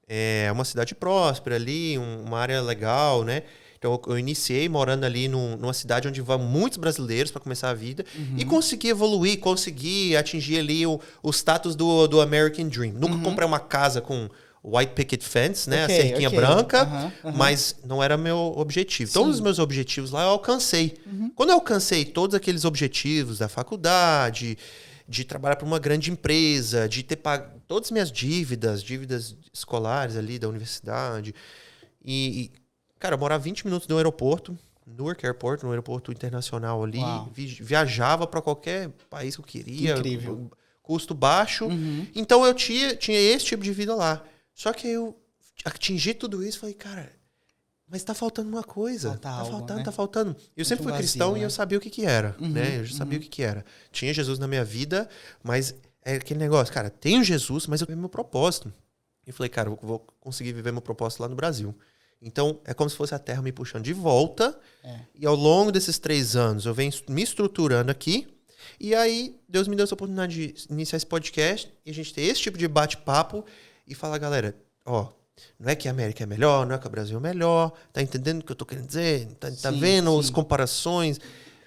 é uma cidade próspera ali, uma área legal, né? Então, eu iniciei morando ali numa cidade onde vão muitos brasileiros para começar a vida e consegui evoluir, consegui atingir ali o status do American Dream. Nunca comprei uma casa com white picket fence, né? A cerquinha branca, mas não era meu objetivo. Todos os meus objetivos lá eu alcancei. Quando eu alcancei todos aqueles objetivos da faculdade, de trabalhar para uma grande empresa, de ter pago todas as minhas dívidas escolares ali da universidade cara, eu morava 20 minutos do aeroporto, Newark Airport, no aeroporto internacional ali. Viajava para qualquer país que eu queria. Incrível. Custo baixo. Então eu tinha esse tipo de vida lá. Só que eu atingi tudo isso e falei, cara, mas tá faltando uma coisa. Tá faltando. Eu sempre fui cristão e eu sabia o que era. Né? Eu já sabia o que era. Tinha Jesus na minha vida, mas é aquele negócio, cara, tenho Jesus, mas eu tenho meu propósito. E falei, cara, eu vou conseguir viver meu propósito lá no Brasil. Então, é como se fosse a terra me puxando de volta. E ao longo desses 3 anos, eu venho me estruturando aqui. E aí, Deus me deu essa oportunidade de iniciar esse podcast. E a gente ter esse tipo de bate-papo. E falar, galera, Não é que a América é melhor, não é que o Brasil é melhor. Tá entendendo o que eu tô querendo dizer? Tá Sim, vendo sim. as comparações?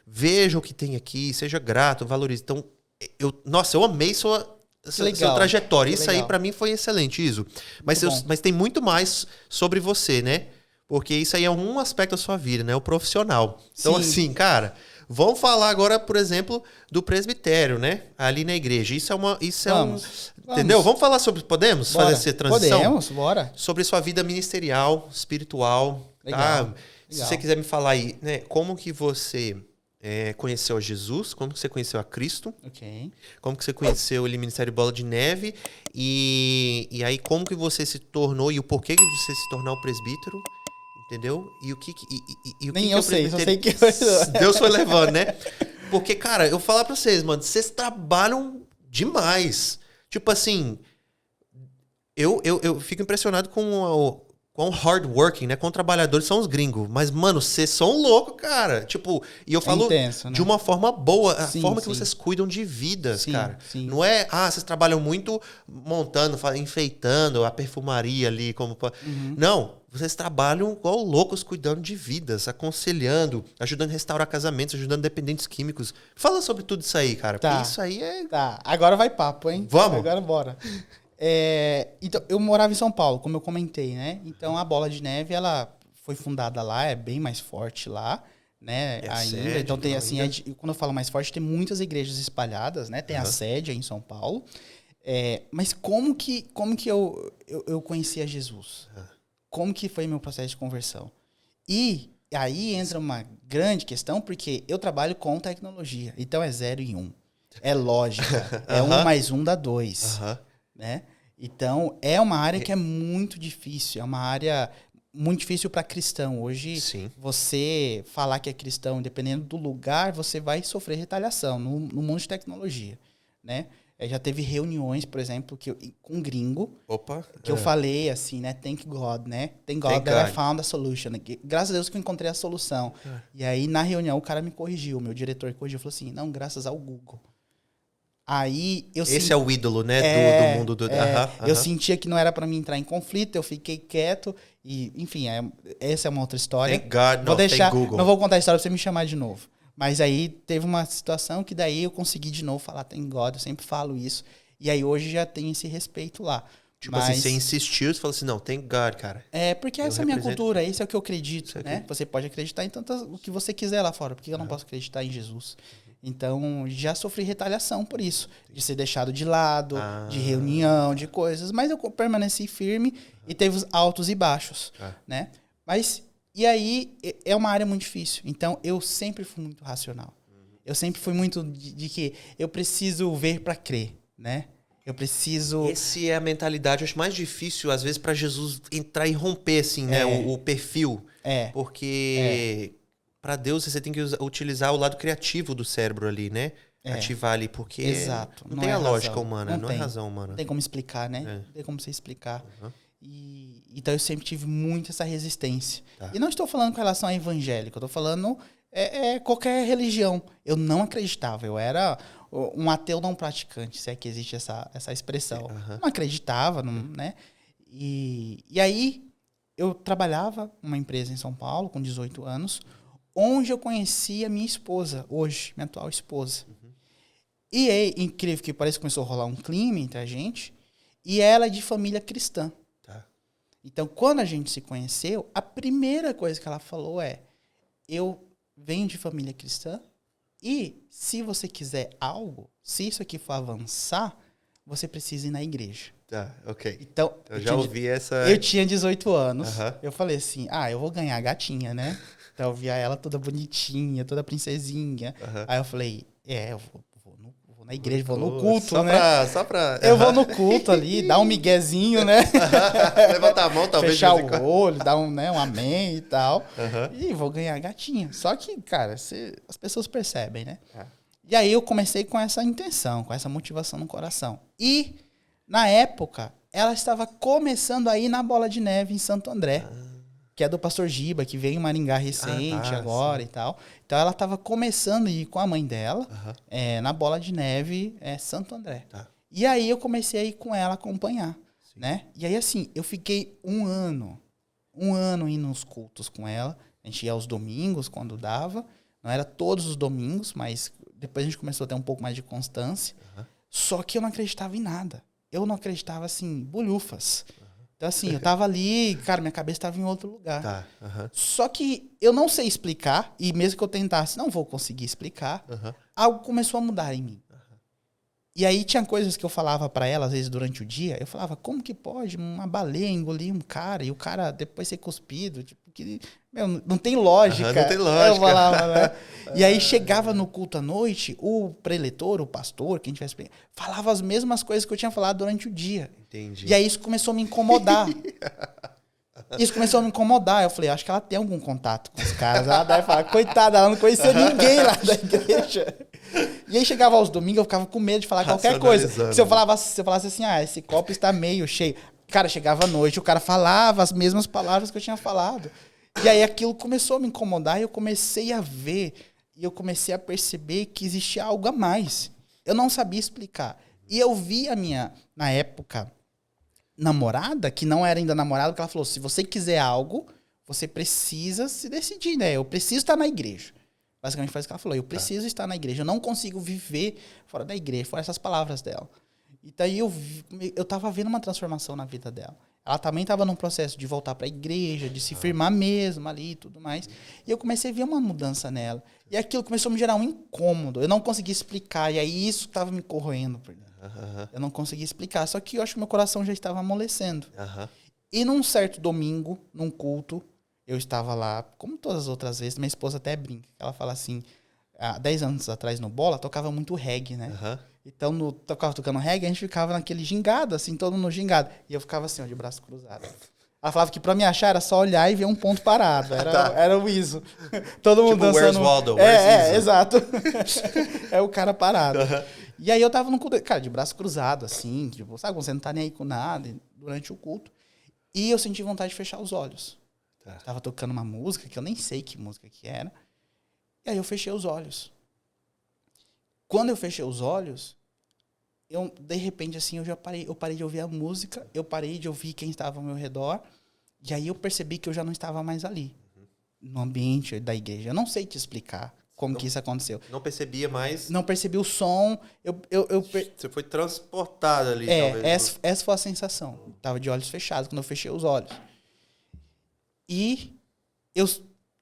Veja o que tem aqui, seja grato, valorize. Então, eu amei sua trajetória. Que Isso aí, legal. para mim, foi excelente, Iso. Muito bom. Mas tem muito mais sobre você, né? Porque isso aí é um aspecto da sua vida, né? O profissional. Então, Sim. assim, cara, vamos falar agora, por exemplo, do presbitério, né? Ali na igreja. Vamos. Entendeu? Vamos falar sobre... Podemos Bora. fazer essa transição? Podemos, bora. Sobre sua vida ministerial, espiritual, Legal. tá? Se Legal. você quiser me falar aí, né? Como que você conheceu a Jesus? Como que você conheceu a Cristo? Ok. Como que você conheceu o Ministério Bola de Neve? E aí, como que você se tornou e o porquê de você se tornar o presbítero? Entendeu? E o que Nem que eu é o sei, só presbítero? sei que... Deus foi levando, né? Porque, cara, eu vou falar pra vocês, mano, vocês trabalham demais. Tipo assim, eu fico impressionado com quão hardworking, né? Quão trabalhadores são os gringos. Mas, mano, vocês são loucos, cara. Tipo, e eu falo intenso, né? de uma forma boa. A Sim, forma que sim. vocês cuidam de vidas, Sim, cara. sim. Não é, vocês trabalham muito montando, enfeitando a perfumaria ali. Não, vocês trabalham igual loucos cuidando de vidas, aconselhando, ajudando a restaurar casamentos, ajudando dependentes químicos. Fala sobre tudo isso aí, cara. Tá. Porque isso aí é... Tá, agora vai papo, hein? Vamos. Agora bora. Então, eu morava em São Paulo, como eu comentei, né? Então, a Bola de Neve, ela foi fundada lá, é bem mais forte lá, né? É a ainda. sede, Então, tem não, assim, ainda? quando eu falo mais forte, tem muitas igrejas espalhadas, né? Tem a sede aí em São Paulo. Mas como que eu conheci a Jesus? Como que foi meu processo de conversão? E aí entra uma grande questão, porque eu trabalho com tecnologia. Então, é 0 e 1. É lógica. É 1 mais 1 dá 2. Né? Então, é uma área que é muito difícil. É uma área muito difícil para cristão. Hoje, Sim. você falar que é cristão, dependendo do lugar, você vai sofrer retaliação no mundo de tecnologia. Né? Já teve reuniões, por exemplo, com gringo, Opa. que eu falei assim, né? Thank God, né? Thank God that I found a solution. Graças a Deus que eu encontrei a solução. E aí, na reunião, o cara me corrigiu, meu diretor corrigiu, falou assim, não, graças ao Google. Aí eu Esse é o ídolo, né, do mundo do... Eu sentia que não era para mim entrar em conflito, eu fiquei quieto e, enfim, essa é uma outra história. Thank God, vou deixar, thank Google. não vou contar a história pra você me chamar de novo. Mas aí teve uma situação que daí eu consegui de novo falar thank God, eu sempre falo isso. E aí hoje já tem esse respeito lá. Tipo assim, você insistiu, você falou assim, não, thank God, cara. Porque essa é a minha cultura, isso é o que eu acredito, né? Você pode acreditar em tanto o que você quiser lá fora, porque eu não posso acreditar em Jesus. Então, já sofri retaliação por isso. De ser deixado de lado, de reunião, de coisas. Mas eu permaneci firme e teve os altos e baixos, né? Mas, e aí, é uma área muito difícil. Então, eu sempre fui muito racional. Eu sempre fui muito de que eu preciso ver para crer, né? Eu preciso... Essa é a mentalidade, eu acho mais difícil, às vezes, para Jesus entrar e romper, assim, né? O perfil. Porque... Para Deus, você tem que utilizar o lado criativo do cérebro ali, né? Ativar ali, porque Exato. não tem a lógica humana, não é razão humana. Não tem como explicar, né? Não tem como você explicar. Então, eu sempre tive muito essa resistência. E não estou falando com relação a evangélico, eu estou falando qualquer religião. Eu não acreditava, eu era um ateu não praticante, se é que existe essa expressão. Não acreditava, né? E aí, eu trabalhava numa empresa em São Paulo, com 18 anos, onde eu conheci a minha esposa, hoje, minha atual esposa. E é incrível que parece que começou a rolar um clima entre a gente, e ela é de família cristã. Então, quando a gente se conheceu, a primeira coisa que ela falou eu venho de família cristã, e se você quiser algo, se isso aqui for avançar, você precisa ir na igreja. Ok. Então, eu já ouvi essa... Eu tinha 18 anos, eu falei assim, eu vou ganhar a gatinha, né? Então eu via ela toda bonitinha, toda princesinha. Aí eu falei, eu vou na igreja, vou no culto, né? Só pra... Eu vou no culto ali, dar um miguezinho, né? Levantar a mão, talvez. Fechar o olho, dar um amém e tal. E vou ganhar a gatinha. Só que, cara, as pessoas percebem, né? E aí eu comecei com essa intenção, com essa motivação no coração. E, na época, ela estava começando a ir na Bola de Neve em Santo André. Que é do pastor Giba, que veio em Maringá recente agora e tal. Então, ela estava começando a ir com a mãe dela na Bola de Neve Santo André. E aí, eu comecei a ir com ela acompanhar. né? E aí, assim, eu fiquei um ano indo nos cultos com ela. A gente ia aos domingos, quando dava. Não era todos os domingos, mas depois a gente começou a ter um pouco mais de constância. Só que eu não acreditava em nada. Eu não acreditava, assim, bolhufas. Então, assim, eu tava ali, cara, minha cabeça estava em outro lugar. Tá. Só que eu não sei explicar, e mesmo que eu tentasse, não vou conseguir explicar, algo começou a mudar em mim. E aí tinha coisas que eu falava pra ela, às vezes, durante o dia, eu falava, como que pode uma baleia engolir um cara e o cara depois ser cuspido? Tipo, que, meu, não tem lógica. Não tem lógica. Eu falava, né? E aí chegava no culto à noite, o preletor, o pastor, quem tivesse falava as mesmas coisas que eu tinha falado durante o dia. Entendi. E aí isso começou a me incomodar. Eu falei, acho que ela tem algum contato com os caras. Ela deve falar, coitada, ela não conhecia ninguém lá da igreja. E aí chegava aos domingos, eu ficava com medo de falar qualquer coisa. Se eu falasse assim, esse copo está meio cheio. Cara, chegava à noite, o cara falava as mesmas palavras que eu tinha falado. E aí aquilo começou a me incomodar e eu comecei a ver, e eu comecei a perceber que existia algo a mais. Eu não sabia explicar. E eu vi a minha, na época, namorada, que não era ainda namorada, que ela falou, se você quiser algo, você precisa se decidir, né? Eu preciso estar na igreja. Basicamente foi isso que ela falou. Eu preciso estar na igreja. Eu não consigo viver fora da igreja. Foram essas palavras dela. E daí eu tava vendo uma transformação na vida dela. Ela também estava num processo de voltar para a igreja, de se firmar mesmo ali e tudo mais. E eu comecei a ver uma mudança nela. E aquilo começou a me gerar um incômodo. Eu não conseguia explicar. E aí isso estava me corroendo. Eu não conseguia explicar. Só que eu acho que meu coração já estava amolecendo. E num certo domingo, num culto, eu estava lá, como todas as outras vezes, minha esposa até brinca. Ela fala assim, há 10 anos atrás no Bola, tocava muito reggae, né? Então, tocava tocando reggae, a gente ficava naquele gingado, assim, todo no gingado. E eu ficava assim, ó, de braço cruzado. Ela falava que pra me achar era só olhar e ver um ponto parado. Era o ISO. Todo mundo tipo, dançando. Where's Waldo? Where's ISO? Exato. É o cara parado. E aí eu tava no culto, cara, de braço cruzado, assim, tipo, sabe, você não tá nem aí com nada, durante o culto. E eu senti vontade de fechar os olhos. Tava tocando uma música, que eu nem sei que música que era. E aí eu fechei os olhos. Quando eu fechei os olhos, de repente, assim, eu parei de ouvir a música, eu parei de ouvir quem estava ao meu redor, e aí eu percebi que eu já não estava mais ali, no ambiente da igreja. Eu não sei te explicar como que isso aconteceu. Não percebia mais? Não percebi o som. Você foi transportado ali, talvez. Essa foi a sensação. Tava de olhos fechados quando eu fechei os olhos. E eu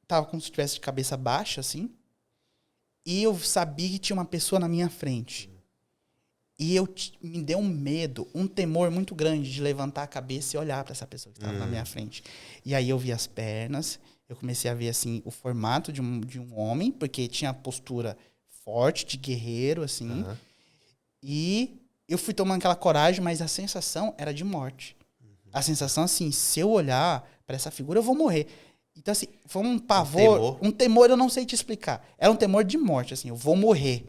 tava como se estivesse de cabeça baixa, assim, e eu sabia que tinha uma pessoa na minha frente. E me deu um medo, um temor muito grande de levantar a cabeça e olhar para essa pessoa que estava na minha frente. E aí eu vi as pernas, eu comecei a ver assim o formato de um homem, porque tinha a postura forte, de guerreiro, assim. E eu fui tomando aquela coragem, mas a sensação era de morte. A sensação, assim, se eu olhar para essa figura, eu vou morrer. Então, assim, foi um pavor, um temor, eu não sei te explicar. Era um temor de morte, assim, eu vou morrer.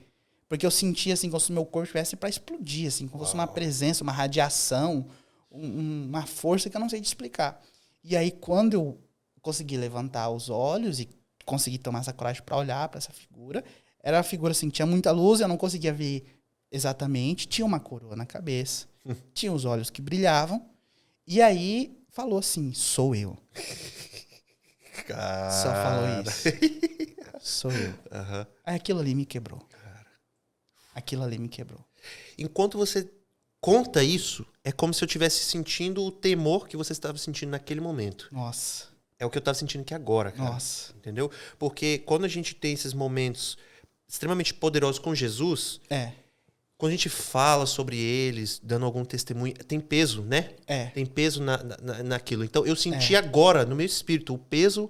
Porque eu sentia, assim, como se o meu corpo estivesse para explodir, assim, como se fosse uma presença, uma radiação, uma força que eu não sei te explicar. E aí, quando eu consegui levantar os olhos e consegui tomar essa coragem para olhar para essa figura, era uma figura, assim, tinha muita luz, eu não conseguia ver exatamente, tinha uma coroa na cabeça, tinha os olhos que brilhavam, e aí falou assim, sou eu. Cara. Só falou isso. Sou eu. Aí aquilo ali me quebrou. Aquilo ali me quebrou. Enquanto você conta isso, é como se eu estivesse sentindo o temor que você estava sentindo naquele momento. Nossa. É o que eu estava sentindo aqui agora, cara. Nossa. Entendeu? Porque quando a gente tem esses momentos extremamente poderosos com Jesus, quando a gente fala sobre eles, dando algum testemunho, tem peso, né? Tem peso naquilo. Então, eu senti agora, no meu espírito, o peso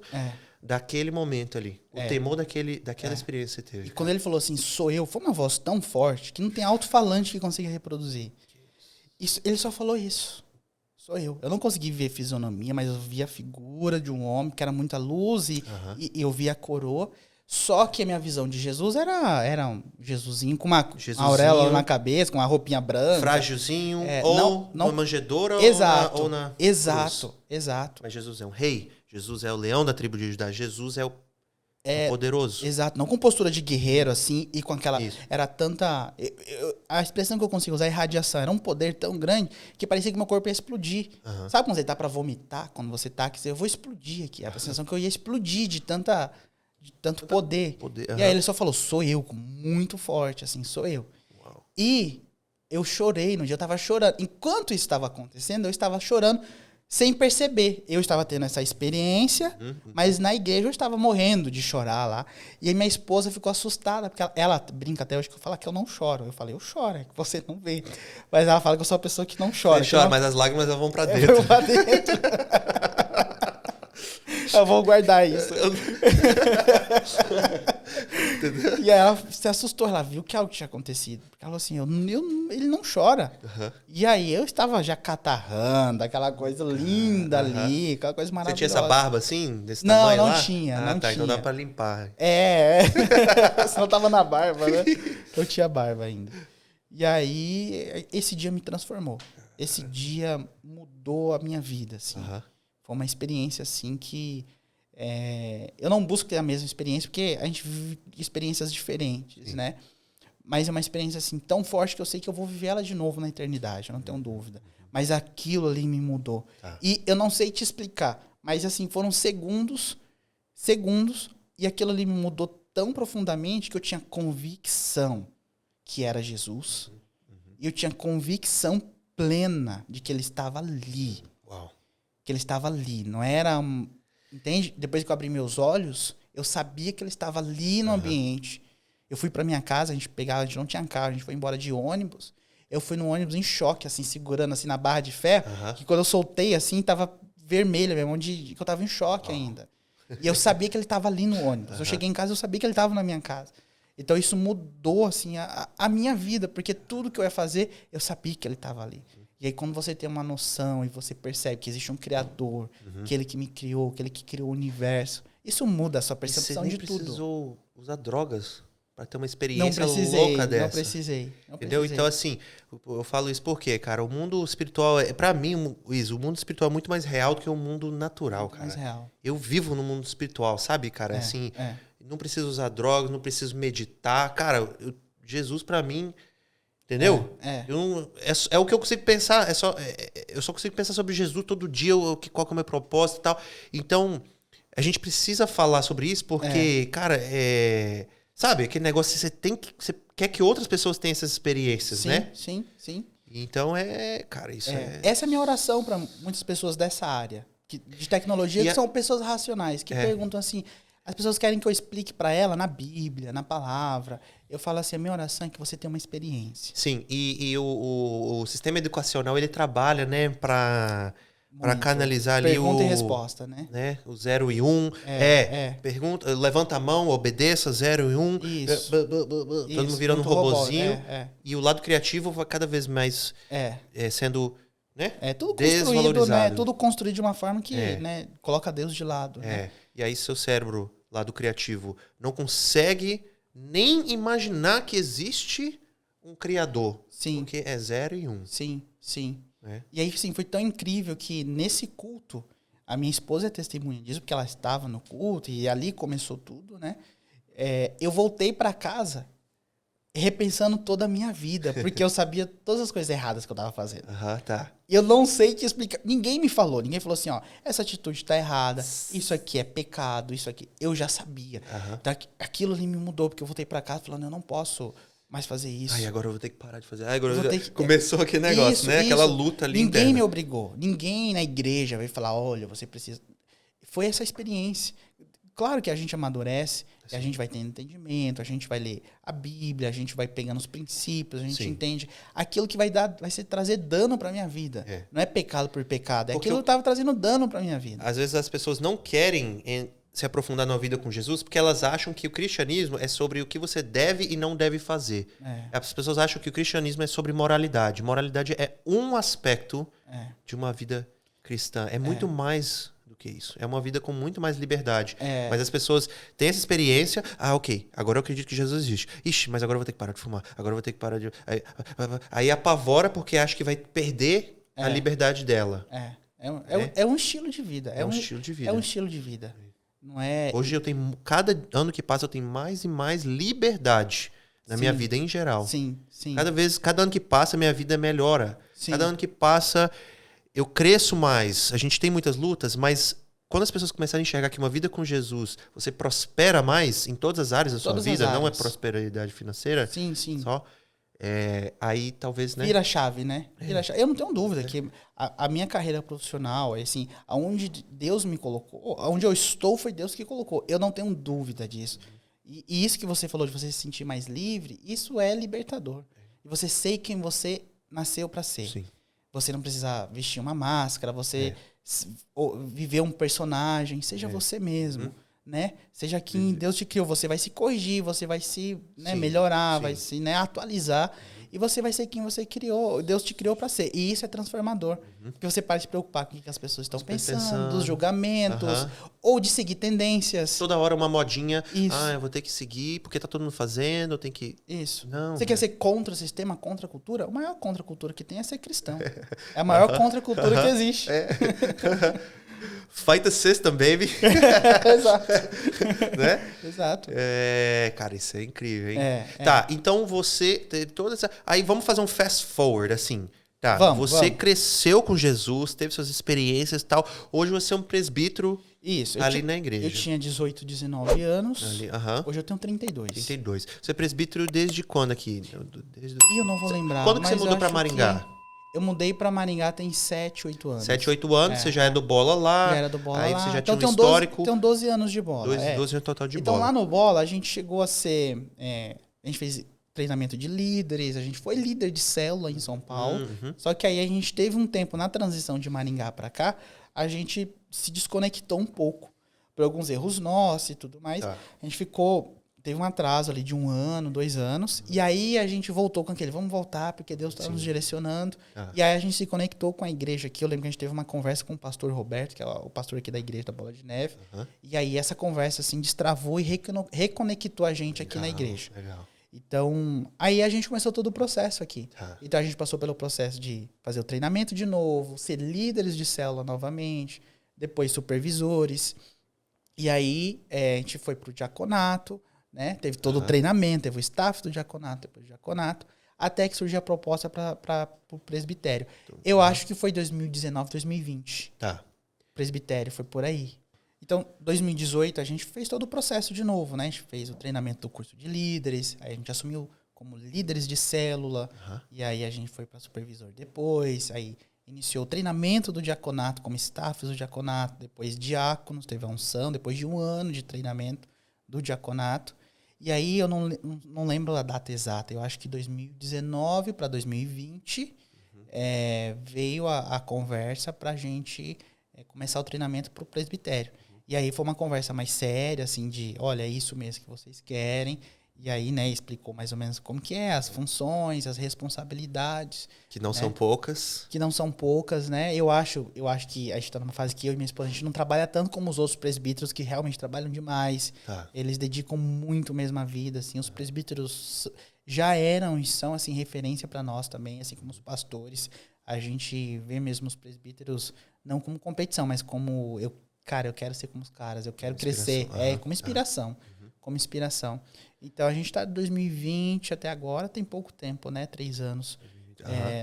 daquele momento ali. O temor daquela experiência que você teve. E quando ele falou assim, sou eu, foi uma voz tão forte que não tem alto-falante que consiga reproduzir. Ele só falou isso. Sou eu. Eu não consegui ver fisionomia, mas eu vi a figura de um homem que era muita luz e eu vi a coroa. Só que a minha visão de Jesus era um Jesusinho com uma auréola na cabeça, com uma roupinha branca. Frágilzinho, ou numa manjedoura exato, ou na exato, cruz. Exato. Mas Jesus é um rei, Jesus é o leão da tribo de Judá, Jesus é o Poderoso. Exato, não com postura de guerreiro, assim, e com aquela... Isso. Era tanta... a expressão que eu consigo usar é irradiação. Era um poder tão grande que parecia que meu corpo ia explodir. Sabe quando você tá pra vomitar? Quando você tá, que você, eu vou explodir aqui. A sensação que eu ia explodir de tanto poder. E aí ele só falou, sou eu, muito forte, assim, sou eu. Uau. E eu chorei no dia, eu tava chorando. Enquanto isso estava acontecendo, eu estava chorando sem perceber. Eu estava tendo essa experiência, mas na igreja eu estava morrendo de chorar lá. E aí minha esposa ficou assustada, porque ela brinca até hoje que eu falo que eu não choro. Eu falei, eu choro, é que você não vê. Mas ela fala que eu sou a pessoa que não chora. Você chora, mas as lágrimas vão pra dentro. Vão pra dentro. Eu vou guardar isso. E aí ela se assustou, ela viu que algo tinha acontecido. Porque ela falou assim, ele não chora. E aí eu estava já catarrando, aquela coisa linda ali, aquela coisa maravilhosa. Você tinha essa barba assim, desse tamanho lá? Não tinha, não tinha. Então dá pra limpar. Senão tava na barba, né? Eu tinha barba ainda. E aí, esse dia me transformou. Esse dia mudou a minha vida, assim. Foi uma experiência, assim, que... eu não busco ter a mesma experiência, porque a gente vive experiências diferentes, né? Mas é uma experiência, assim, tão forte que eu sei que eu vou viver ela de novo na eternidade, eu não tenho dúvida. Mas aquilo ali me mudou. E eu não sei te explicar, mas, assim, foram segundos, e aquilo ali me mudou tão profundamente que eu tinha convicção que era Jesus. E eu tinha convicção plena de que ele estava ali. Uau. Que ele estava ali, não era... Entende? Depois que eu abri meus olhos, eu sabia que ele estava ali no ambiente. Eu fui pra minha casa, a gente não tinha carro, a gente foi embora de ônibus. Eu fui no ônibus em choque, assim, segurando assim na barra de ferro, que quando eu soltei, assim, tava vermelha, minha mão que eu tava em choque ainda. E eu sabia que ele estava ali no ônibus. Eu cheguei em casa, eu sabia que ele estava na minha casa. Então isso mudou, assim, a minha vida, porque tudo que eu ia fazer, eu sabia que ele estava ali. E aí, quando você tem uma noção e você percebe que existe um Criador, que ele que me criou, que ele que criou o universo, isso muda a sua percepção de tudo. Você nem precisou usar drogas para ter uma experiência louca dessa. Não precisei. Entendeu? Então, assim, eu falo isso porque, cara, o mundo espiritual, pra mim, o mundo espiritual é muito mais real do que o mundo natural, cara. Mais real. Eu vivo no mundo espiritual, sabe, cara? Não preciso usar drogas, não preciso meditar. Cara, Jesus, pra mim... Entendeu? É o que eu consigo pensar. Eu só consigo pensar sobre Jesus todo dia, qual que é o meu propósito e tal. Então, a gente precisa falar sobre isso porque, cara, sabe, aquele negócio você quer que outras pessoas tenham essas experiências, né? Sim. Então, cara, isso Essa é a minha oração para muitas pessoas dessa área de tecnologia, que são pessoas racionais, que perguntam assim... As pessoas querem que eu explique para ela na Bíblia, na palavra. Eu falo assim, a minha oração é que você tenha uma experiência. Sim, e o sistema educacional, ele trabalha, né, para canalizar ali pergunta e resposta, né? O 0 e 1. Pergunta, levanta a mão, obedeça, 0 e 1. Isso. Todo mundo virando um robozinho. E o lado criativo vai cada vez mais sendo... Né? Tudo construído, né? Tudo construído de uma forma que né, coloca Deus de lado. Né? E aí seu cérebro, lado criativo, não consegue nem imaginar que existe um criador. Sim. Porque é 0 e 1. Sim. E aí, sim, foi tão incrível que nesse culto, a minha esposa é testemunha disso, porque ela estava no culto e ali começou tudo, né? Eu voltei para casa repensando toda a minha vida, porque eu sabia todas as coisas erradas que eu tava fazendo. Tá. E eu não sei te explicar. Ninguém falou assim, ó, essa atitude tá errada, isso aqui é pecado, isso aqui. Eu já sabia. Então, aquilo ali me mudou, porque eu voltei pra casa falando, eu não posso mais fazer isso. Agora eu vou ter que parar de fazer. Agora começou aquele negócio, né? Aquela luta ali Ninguém interna. me obrigou. Ninguém na igreja veio falar, olha, você precisa... Foi essa experiência. Claro que a gente amadurece, a gente vai tendo entendimento, a gente vai ler a Bíblia, a gente vai pegando os princípios, a gente entende aquilo que vai trazer dano pra minha vida. Não é pecado por pecado, aquilo que estava trazendo dano pra minha vida. Às vezes as pessoas não querem se aprofundar na vida com Jesus porque elas acham que o cristianismo é sobre o que você deve e não deve fazer. As pessoas acham que o cristianismo é sobre moralidade. Moralidade é um aspecto de uma vida cristã. É muito mais... que isso. É uma vida com muito mais liberdade. Mas as pessoas têm essa experiência. Ok, agora eu acredito que Jesus existe. Ixi, mas agora eu vou ter que parar de fumar. Agora eu vou ter que parar de... Aí apavora porque acha que vai perder a liberdade dela. É um estilo de vida. É um estilo de vida. É um estilo de vida. Não é... Hoje eu tenho, cada ano que passa, eu tenho mais e mais liberdade na minha vida em geral. Sim, sim. Cada ano que passa, minha vida melhora. Sim. Cada ano que passa, eu cresço mais. A gente tem muitas lutas, mas quando as pessoas começarem a enxergar que uma vida com Jesus, você prospera mais em todas as áreas da sua vida, não é prosperidade financeira. Sim, sim. Só. Aí talvez, né? Vira a chave, né? Vira a chave. Eu não tenho dúvida que a minha carreira profissional, assim, aonde Deus me colocou, aonde eu estou foi Deus que colocou. Eu não tenho dúvida disso. E isso que você falou de você se sentir mais livre, isso é libertador. E você ser quem você nasceu para ser. Sim. Você não precisa vestir uma máscara, você viver um personagem, seja você mesmo. Né? Seja quem Deus te criou, você vai se corrigir, você vai se melhorar, vai se atualizar e você vai ser quem você criou, Deus te criou para ser. E isso é transformador. Porque você para de se preocupar com o que as pessoas estão pensando, dos julgamentos, ou de seguir tendências. Toda hora uma modinha. Isso. Eu vou ter que seguir porque tá todo mundo fazendo, eu tenho que... Isso. Não, você quer ser contra o sistema, contra a cultura? A maior contra a cultura que tem é ser cristão. É a maior contra a cultura que existe. Fight the system, baby. Exato. Né? Exato. Cara, isso é incrível, hein? Tá, então você teve toda essa... Aí vamos fazer um fast forward, assim. Tá, vamos. Cresceu com Jesus, teve suas experiências e tal. Hoje você é um presbítero ali na igreja. Eu tinha 18, 19 anos. Hoje eu tenho 32. 32. Você é presbítero desde quando aqui? Eu não vou lembrar. Quando que você mudou pra Maringá? Eu mudei pra Maringá tem 7, 8 anos. 7, 8 anos, você já é do Bola lá. Já era do Bola aí lá. Você já tinha um histórico. Tenho 12 anos de Bola. 12 anos total de então, Bola. Então lá no Bola, a gente chegou a ser... a gente fez treinamento de líderes, a gente foi líder de célula em São Paulo. Só que aí a gente teve um tempo na transição de Maringá pra cá, a gente se desconectou um pouco por alguns erros nossos e tudo mais. A gente teve um atraso ali de 1 ano, 2 anos. E aí a gente voltou com aquele, vamos voltar, porque Deus está nos direcionando. E aí a gente se conectou com a igreja aqui. Eu lembro que a gente teve uma conversa com o pastor Roberto, que é o pastor aqui da igreja da Bola de Neve. E aí essa conversa assim destravou e reconectou a gente aqui na igreja. Legal. Então, aí a gente começou todo o processo aqui. Então a gente passou pelo processo de fazer o treinamento de novo, ser líderes de célula novamente, depois supervisores. E aí a gente foi pro diaconato, né? Teve todo o treinamento, teve o staff do diaconato, depois do diaconato, até que surgiu a proposta para o presbitério. Eu acho que foi 2019, 2020. Presbitério, foi por aí. Então, 2018, a gente fez todo o processo de novo, né? A gente fez o treinamento do curso de líderes, aí a gente assumiu como líderes de célula, e aí a gente foi para supervisor depois, aí iniciou o treinamento do diaconato como staff do diaconato, depois diáconos, teve a unção, depois de 1 ano de treinamento do diaconato. E aí eu não lembro a data exata, eu acho que 2019 para 2020 veio a conversa para a gente começar o treinamento para o presbitério. E aí foi uma conversa mais séria, assim, de, olha, é isso mesmo que vocês querem. E aí, né, explicou mais ou menos como que é, as funções, as responsabilidades. Que não são poucas. Que não são poucas, né? Eu acho que a gente está numa fase que eu e minha esposa, a gente não trabalha tanto como os outros presbíteros que realmente trabalham demais. Eles dedicam muito mesmo a vida, assim. Os presbíteros já eram e são, assim, referência para nós também, assim como os pastores. A gente vê mesmo os presbíteros não como competição, mas como eu quero ser como os caras, eu quero crescer, como inspiração, como inspiração. Então a gente está de 2020 até agora, tem pouco tempo, né? 3 anos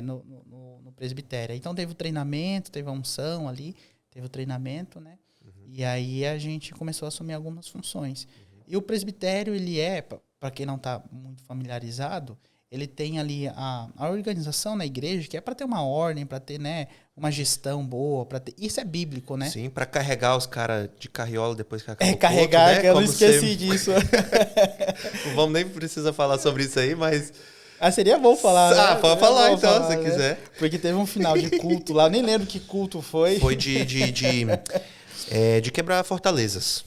no presbitério. Então teve o treinamento, teve a unção ali, teve o treinamento, né? E aí a gente começou a assumir algumas funções. E o presbitério, ele para quem não está muito familiarizado, ele tem ali a organização na igreja, que é para ter uma ordem, para ter, né, uma gestão boa, para ter... Isso é bíblico, né? Sim, para carregar os caras de carriola depois que acaba carregar, o culto, né? Que eu não esqueci disso. Não vamos nem precisar falar sobre isso aí, mas... seria bom falar, né? Pode falar então, se quiser. Porque teve um final de culto lá, nem lembro que culto foi. Foi de quebrar fortalezas.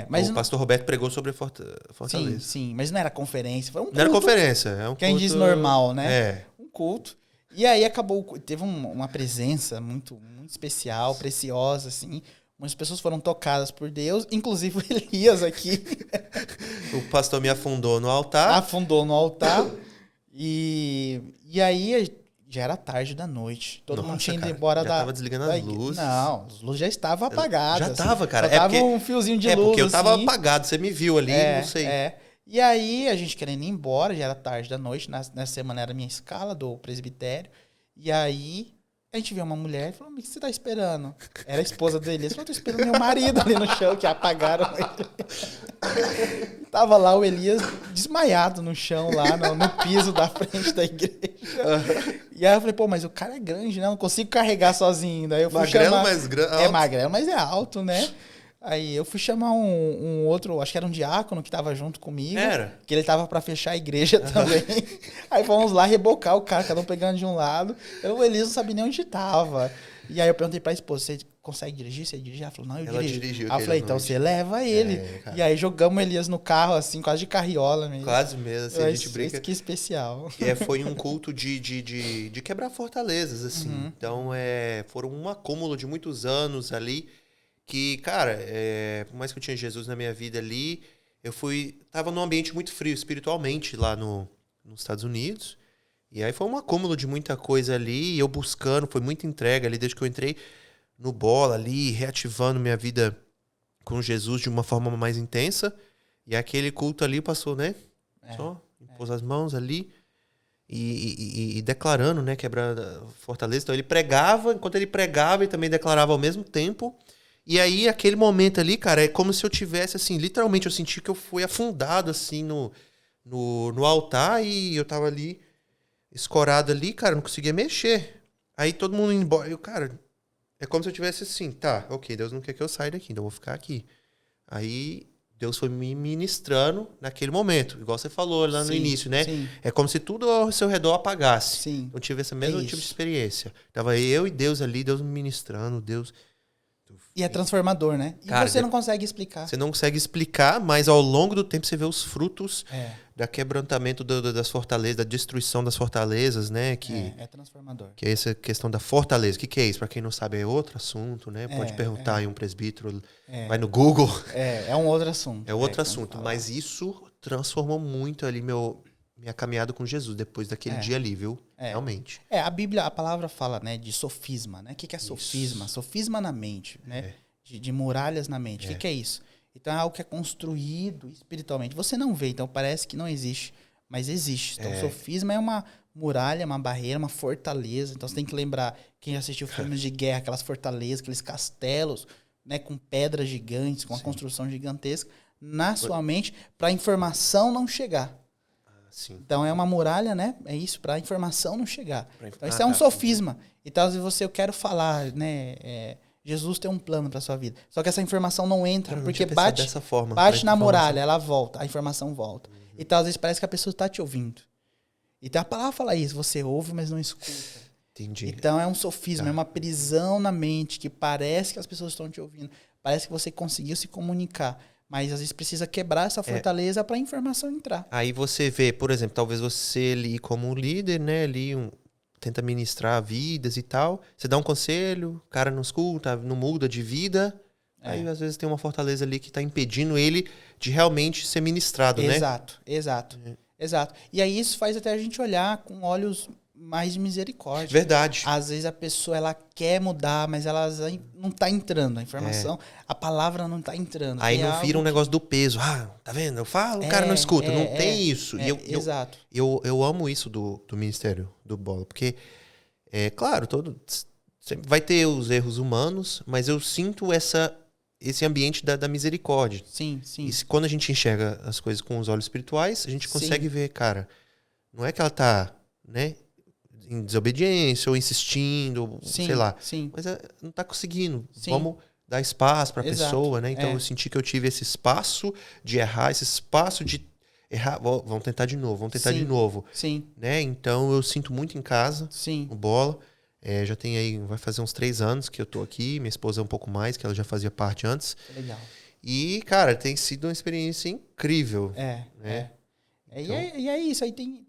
Mas o pastor Roberto pregou sobre Fortaleza. Sim, mas não era conferência, foi um culto. Não era conferência, é um culto. Quem diz normal, né? Um culto. E aí teve uma presença muito, muito especial, preciosa, assim. Muitas pessoas foram tocadas por Deus, inclusive o Elias aqui. O pastor me afundou no altar. E aí Já era tarde da noite. Todo mundo Nossa, tinha ido cara, embora já tava desligando as luzes. Não, as luzes já estavam apagadas. Já tava, cara. Só tava um fiozinho de luz. Porque eu tava assim. apagado, você me viu ali, não sei. E aí, a gente querendo ir embora, já era tarde da noite. Nessa semana era a minha escala do presbitério. E aí, a gente viu uma mulher e falou: o que você tá esperando? Era a esposa do Elias. Falou: tô esperando meu marido ali no chão, que apagaram ele. Tava lá o Elias desmaiado no chão, lá no piso da frente da igreja. E aí eu falei: pô, mas o cara é grande, né? Eu não consigo carregar sozinho. Daí eu fui magrelo, chamar... mas alto. É magrelo, mas é alto, né? Aí eu fui chamar um outro, acho que era um diácono que tava junto comigo. Era? Que ele tava pra fechar a igreja também. Aí fomos lá rebocar o cara, cada um pegando de um lado. O Elias não sabia nem onde tava. E aí eu perguntei pra esposa: você consegue dirigir? Você dirige? Ela falou: não, eu dirijo. Dirigiu. Aí eu falei: então você leva ele. E aí jogamos o Elias no carro, assim, quase de carriola mesmo. Quase mesmo, assim, a gente brinca. Que especial. Foi um culto de quebrar fortalezas, assim. Uhum. Então, foram um acúmulo de muitos anos ali que, cara, por mais que eu tinha Jesus na minha vida ali, tava num ambiente muito frio espiritualmente lá nos Estados Unidos. E aí foi um acúmulo de muita coisa ali, e eu buscando, foi muita entrega ali, desde que eu entrei no bola ali, reativando minha vida com Jesus de uma forma mais intensa. E aquele culto ali passou, né? Só impôs as mãos ali e declarando, né? Quebrar a fortaleza. Então ele pregava, enquanto ele pregava, ele também declarava ao mesmo tempo. E aí, aquele momento ali, cara, é como se eu tivesse, assim, literalmente eu senti que eu fui afundado, assim, no altar, e eu tava ali, escorado ali, cara, não conseguia mexer. Aí todo mundo indo embora. Eu, cara, é como se eu tivesse assim, tá, ok, Deus não quer que eu saia daqui, então eu vou ficar aqui. Aí Deus foi me ministrando naquele momento, igual você falou lá no início, né? Sim. É como se tudo ao seu redor apagasse. Sim. Eu tive essa mesma tipo de experiência. Tava eu e Deus ali, Deus me ministrando, Deus... E é transformador, né? E cara, você não consegue explicar. Você não consegue explicar, mas ao longo do tempo você vê os frutos da quebrantamento das fortalezas, da destruição das fortalezas, né? É transformador. Que é essa questão da fortaleza. O que é isso? Para quem não sabe, é outro assunto, né? Pode perguntar aí um presbítero, vai no Google. É um outro assunto. É outro assunto, mas isso transformou muito ali minha caminhada com Jesus depois daquele dia ali, viu? Realmente. A Bíblia, a palavra fala, né, de sofisma, né? O que é sofisma? Isso. Sofisma na mente, né? De muralhas na mente. O que é isso? Então é algo que é construído espiritualmente. Você não vê, então parece que não existe, mas existe. Então sofisma é uma muralha, uma barreira, uma fortaleza. Então você tem que lembrar, quem já assistiu filmes de guerra, aquelas fortalezas, aqueles castelos, né, com pedras gigantes, com uma construção gigantesca, na sua mente, para a informação não chegar. Sim. Então é uma muralha, né? É isso, para a informação não chegar. Então isso é um sofisma. Então às vezes eu quero falar, né? Jesus tem um plano para sua vida. Só que essa informação não entra, porque bate na muralha, ela volta, a informação volta. Então às vezes parece que a pessoa está te ouvindo. Então a palavra fala isso, você ouve, mas não escuta. Entendi. Então é um sofisma, é uma prisão na mente que parece que as pessoas estão te ouvindo. Parece que você conseguiu se comunicar. Mas às vezes precisa quebrar essa fortaleza para a informação entrar. Aí você vê, por exemplo, talvez você ali como líder, né, ali tenta ministrar vidas e tal, você dá um conselho, o cara não escuta, não muda de vida, aí às vezes tem uma fortaleza ali que está impedindo ele de realmente ser ministrado, né? Exato. E aí isso faz até a gente olhar com olhos mais de misericórdia. Verdade. Às vezes a pessoa, ela quer mudar, mas ela não tá entrando. A informação, a palavra não tá entrando. Aí não vira um negócio do peso. Ah, tá vendo? Eu falo, o cara não escuta. Não tem isso. Exato. Eu amo isso do ministério do Bola, porque, claro, sempre vai ter os erros humanos, mas eu sinto esse ambiente da misericórdia. Sim. E quando a gente enxerga as coisas com os olhos espirituais, a gente consegue ver, cara, não é que ela tá, né, em desobediência ou insistindo, sei lá. Mas não tá conseguindo. Vamos dar espaço para a pessoa, né? Então eu senti que eu tive esse espaço de errar, esse espaço de errar. Vamos tentar de novo, né? Então eu sinto muito em casa o Bola. Já tem aí, vai fazer uns 3 anos que eu tô aqui. Minha esposa é um pouco mais, que ela já fazia parte antes. Legal. E, cara, tem sido uma experiência incrível. E é isso, aí tem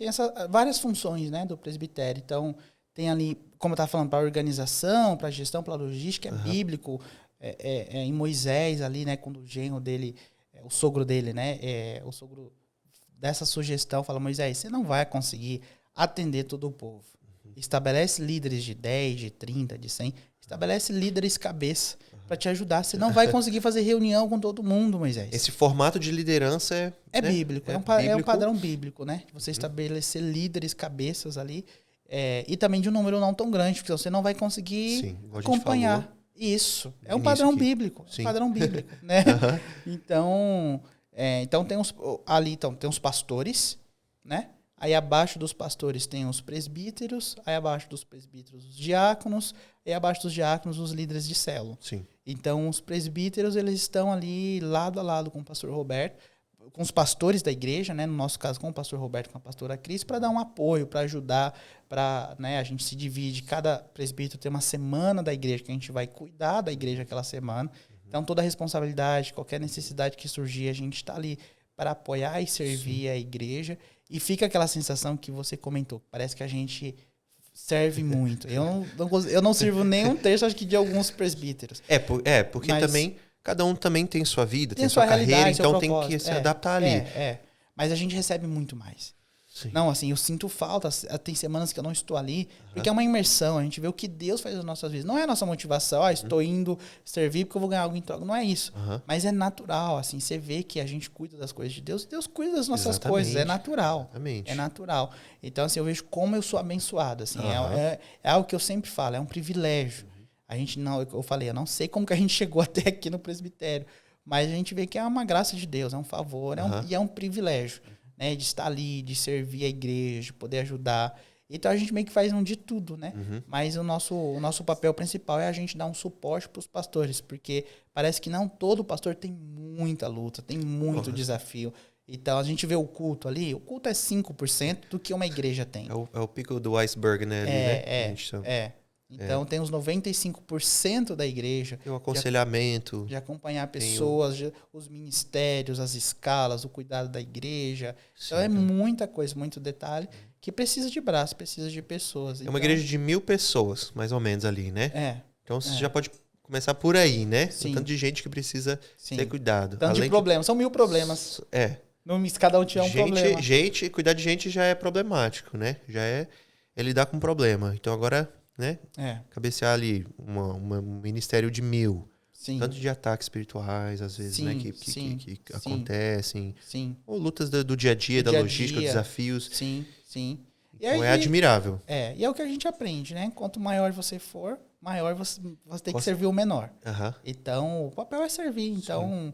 várias funções, né, do presbitério. Então, tem ali, como eu estava falando, para a organização, para a gestão, para a logística, é bíblico. Em Moisés ali, né, quando o genro dele, o sogro dele, né, o sogro dessa sugestão fala: Moisés, você não vai conseguir atender todo o povo. Estabelece líderes de 10, de 30, de 100. Estabelece líderes cabeça para te ajudar. Você não vai conseguir fazer reunião com todo mundo, Moisés. Esse formato de liderança é né? bíblico. É um padrão bíblico, né? Você estabelecer líderes cabeças ali. E também de um número não tão grande, porque você não vai conseguir acompanhar. Isso. É um padrão bíblico. Sim. Um padrão bíblico, né? Então tem tem os pastores, né? Aí abaixo dos pastores tem os presbíteros, aí abaixo dos presbíteros os diáconos, e abaixo dos diáconos os líderes de célula. Sim. Então os presbíteros, eles estão ali lado a lado com o pastor Roberto, com os pastores da igreja, né? No nosso caso com o pastor Roberto e com a pastora Cris, para dar um apoio, para ajudar, né? A gente se divide, cada presbítero tem uma semana da igreja que a gente vai cuidar da igreja aquela semana. Então toda a responsabilidade, qualquer necessidade que surgir, a gente está ali para apoiar e servir a igreja. E fica aquela sensação que você comentou, parece que a gente serve muito. Eu não sirvo nem um terço, acho que de alguns presbíteros. Porque também, cada um também tem sua vida, tem sua realidade, carreira, então seu tem que se adaptar ali. Mas a gente recebe muito mais. Sim. Não, assim, eu sinto falta, tem semanas que eu não estou ali, porque é uma imersão, a gente vê o que Deus faz nas nossas vidas. Não é a nossa motivação, estou indo servir porque eu vou ganhar algo em troca, não é isso. Mas é natural, assim, você vê que a gente cuida das coisas de Deus, e Deus cuida das nossas coisas, é natural. Exatamente. É natural. Então, assim, eu vejo como eu sou abençoado, assim, é algo que eu sempre falo, é um privilégio. A gente eu falei, eu não sei como que a gente chegou até aqui no presbitério, mas a gente vê que é uma graça de Deus, é um favor, e é um privilégio. Né, de estar ali, de servir a igreja, de poder ajudar. Então a gente meio que faz de tudo, né? Mas o nosso papel principal é a gente dar um suporte para os pastores, porque parece que não todo pastor tem muita luta, tem muito desafio. Então a gente vê o culto ali, o culto é 5% do que uma igreja tem. É o pico do iceberg, né? Então tem os 95% da igreja. Tem o aconselhamento. De acompanhar pessoas, os ministérios, as escalas, o cuidado da igreja. Sim, então é muita coisa, muito detalhe, que precisa de braço, precisa de pessoas. É uma igreja de 1.000 pessoas, mais ou menos ali, né? Então você já pode começar por aí, né? Sim. O tanto de gente que precisa ser cuidado. Tanto de problemas, são 1.000 problemas. Cada um tiver um problema. Cuidar de gente já é problemático, né? Já é lidar com problema. Então agora... né? Cabecear ali um ministério de 1.000. Sim. Tanto de ataques espirituais, às vezes, né? Que acontecem. Sim. Ou lutas do dia a dia, da logística, desafios. Sim. Então é admirável. E é o que a gente aprende, né? Quanto maior você for, maior você tem que servir o menor. Então, o papel é servir. Então,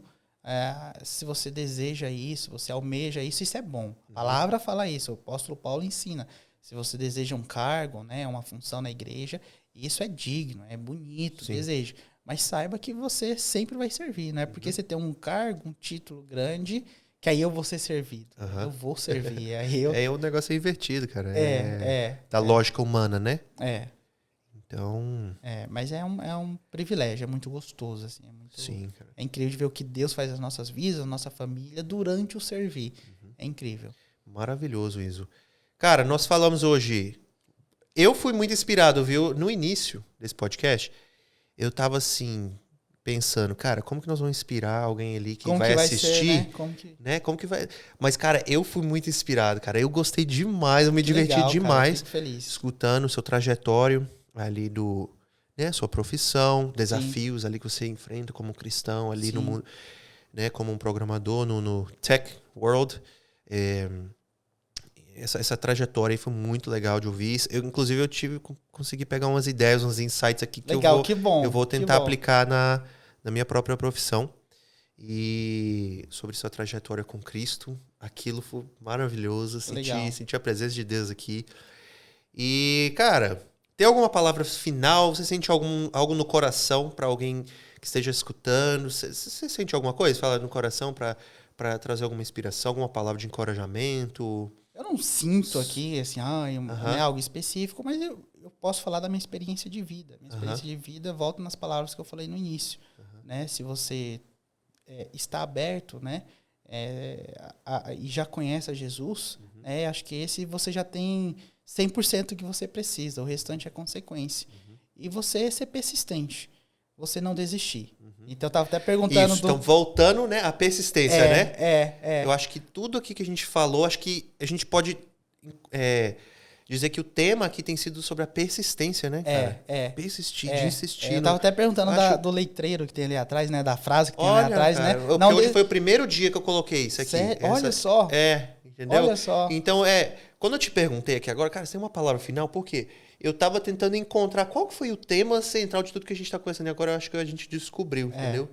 se você deseja isso, você almeja isso, isso é bom. A palavra fala isso, o apóstolo Paulo ensina. Se você deseja um cargo, né, uma função na igreja, isso é digno, é bonito, deseja. Mas saiba que você sempre vai servir, não é porque você tem um cargo, um título grande, que aí eu vou ser servido. Eu vou servir. O negócio é invertido, cara. Da lógica humana, né? Então... mas é um privilégio, é muito gostoso, assim. Sim, cara. É incrível ver o que Deus faz nas nossas vidas, na nossa família, durante o servir. É incrível. Maravilhoso, Iso. Cara, nós falamos hoje... Eu fui muito inspirado, viu? No início desse podcast, eu tava assim, pensando, cara, como que nós vamos inspirar alguém ali que vai assistir? Ser, né? Como que vai... Mas, cara, eu fui muito inspirado, cara. Eu gostei demais, eu me diverti demais. Fico feliz. Escutando o seu trajetório ali sua profissão, desafios ali que você enfrenta como cristão ali no mundo, né? Como um programador no tech world. Essa trajetória aí foi muito legal de ouvir. Inclusive, consegui pegar umas ideias, uns insights aqui que eu vou tentar aplicar na minha própria profissão. E sobre sua trajetória com Cristo, aquilo foi maravilhoso. Senti a presença de Deus aqui. E, cara, tem alguma palavra final? Você sente algo no coração para alguém que esteja escutando? Você sente alguma coisa? Fala no coração para trazer alguma inspiração, alguma palavra de encorajamento? Eu não sinto aqui, assim, algo específico, mas eu posso falar da minha experiência de vida. Minha experiência de vida volta nas palavras que eu falei no início. Né? Se você está aberto, né, e já conhece a Jesus, né, acho que esse você já tem 100% que você precisa. O restante é consequência. E você ser persistente. Você não desistir. Então eu estava até perguntando... Então, voltando, né, à persistência, né? Eu acho que tudo aqui que a gente falou, acho que a gente pode dizer que o tema aqui tem sido sobre a persistência, né, cara? Persistir, de insistir. Eu tava até perguntando do letreiro que tem ali atrás, né? Da frase que tem ali atrás, cara, né? Hoje foi o primeiro dia que eu coloquei isso aqui. Olha só. Entendeu? Olha só. Então, quando eu te perguntei aqui agora, cara, você tem uma palavra final? Por quê? Eu tava tentando encontrar qual que foi o tema central de tudo que a gente tá conversando. E agora eu acho que a gente descobriu, entendeu?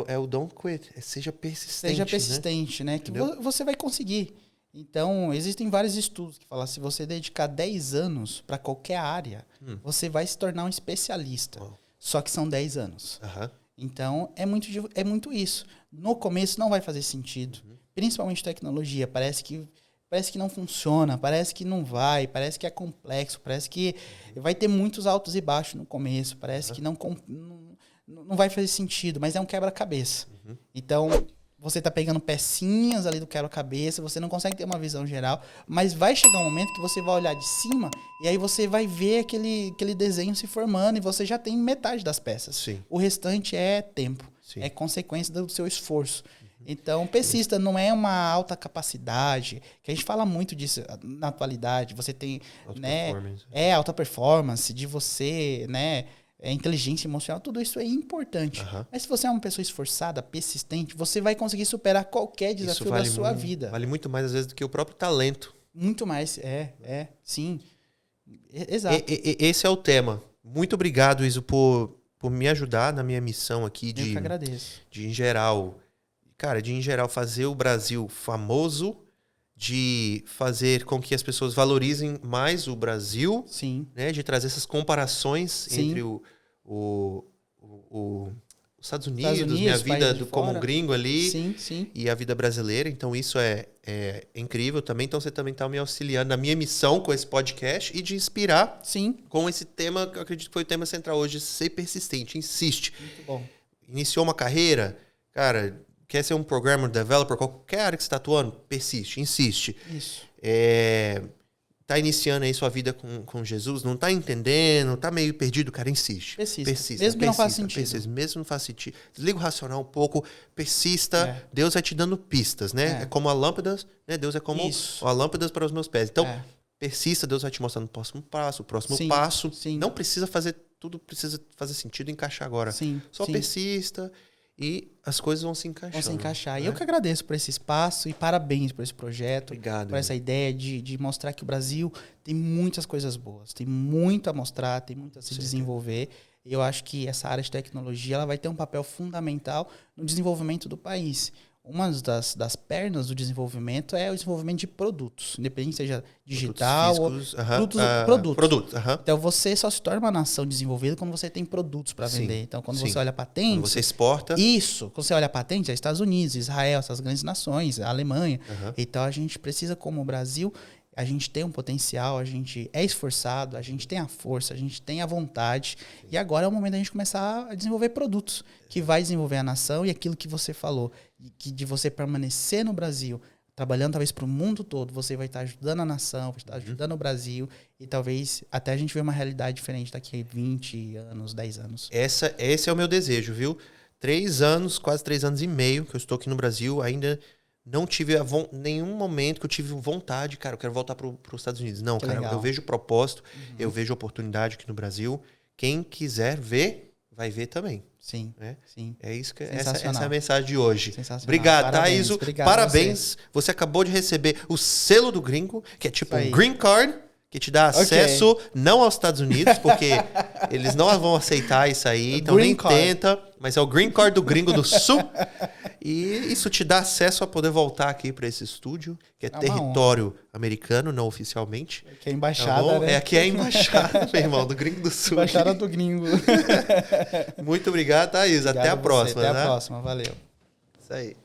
É o don't quit. Seja persistente. Seja persistente, né? Que você vai conseguir. Então, existem vários estudos que falam, se você dedicar 10 anos para qualquer área, você vai se tornar um especialista. Só que são 10 anos. Então, é muito isso. No começo não vai fazer sentido. Principalmente tecnologia. Parece que não funciona, parece que não vai, parece que é complexo, parece que vai ter muitos altos e baixos no começo, parece que não vai fazer sentido, mas é um quebra-cabeça. Então, você tá pegando pecinhas ali do quebra-cabeça, você não consegue ter uma visão geral, mas vai chegar um momento que você vai olhar de cima e aí você vai ver aquele desenho se formando e você já tem metade das peças. Sim. O restante é tempo, é consequência do seu esforço. Então, persista, não é uma alta capacidade, que a gente fala muito disso na atualidade. Você tem, alta performance, de você, inteligência emocional, tudo isso é importante. Mas se você é uma pessoa esforçada, persistente, você vai conseguir superar qualquer desafio da sua vida. Vale muito mais, às vezes, do que o próprio talento. Muito mais, sim. Exato. Esse é o tema. Muito obrigado, Iso, por me ajudar na minha missão aqui Eu que agradeço. Em geral, fazer o Brasil famoso, de fazer com que as pessoas valorizem mais o Brasil, sim, né? De trazer essas comparações entre os Estados Unidos, minha vida como gringo ali, e a vida brasileira. Então isso é incrível também. Então você também está me auxiliando na minha missão com esse podcast e de inspirar com esse tema, que eu acredito que foi o tema central hoje, de ser persistente, insiste. Muito bom. Iniciou uma carreira, cara... Quer ser um programmer, developer, qualquer área que você está atuando, persiste, insiste. Isso. Tá iniciando aí sua vida com Jesus, não tá entendendo, tá meio perdido, cara, insiste. Persista. Mesmo que não faça sentido. Persista, mesmo que não faça sentido. Desliga o racional um pouco, persista. Deus vai te dando pistas, né? É como a lâmpada, né? Deus é como a lâmpada para os meus pés. Então, persista, Deus vai te mostrando o próximo passo, passo. Não precisa fazer, tudo precisa fazer sentido e encaixar agora. Só persista. E as coisas vão se encaixar. Vão se encaixar. E eu que agradeço por esse espaço e parabéns por esse projeto. Obrigado. Por essa ideia de mostrar que o Brasil tem muitas coisas boas. Tem muito a mostrar, tem muito a se desenvolver. E eu acho que essa área de tecnologia ela vai ter um papel fundamental no desenvolvimento do país. Uma das pernas do desenvolvimento é o desenvolvimento de produtos, independente seja digital produtos ou produtos. Uhum. Então você só se torna uma nação desenvolvida quando você tem produtos para vender. Então quando você olha patentes, quando você exporta. Isso, quando você olha patentes, é Estados Unidos, Israel, essas grandes nações, a Alemanha. Então a gente precisa, como o Brasil, a gente tem um potencial, a gente é esforçado, a gente tem a força, a gente tem a vontade. E agora é o momento da gente começar a desenvolver produtos que vai desenvolver a nação e aquilo que você falou, que de você permanecer no Brasil, trabalhando talvez para o mundo todo, você vai estar ajudando a nação, vai estar ajudando o Brasil e talvez até a gente ver uma realidade diferente daqui a 20 anos, 10 anos. Esse é o meu desejo, viu? 3 anos, quase 3 anos e meio que eu estou aqui no Brasil, ainda... Não tive nenhum momento que eu tive vontade, cara, eu quero voltar para os Estados Unidos. Não, cara, eu vejo propósito, eu vejo oportunidade aqui no Brasil. Quem quiser ver, vai ver também. Sim. É isso que essa é a mensagem de hoje. Obrigado, Thaíso. Parabéns. Você acabou de receber o selo do gringo, que é tipo um green card, que te dá acesso não aos Estados Unidos, porque eles não vão aceitar isso aí, então nem tenta, mas é o green card do gringo do sul. E isso te dá acesso a poder voltar aqui para esse estúdio, que é território americano, não oficialmente. Que é a embaixada, né? Aqui é a embaixada, meu irmão, do gringo do sul. Embaixada do gringo. Muito obrigado, Thaís. Até a próxima. Até a próxima, valeu. Isso aí.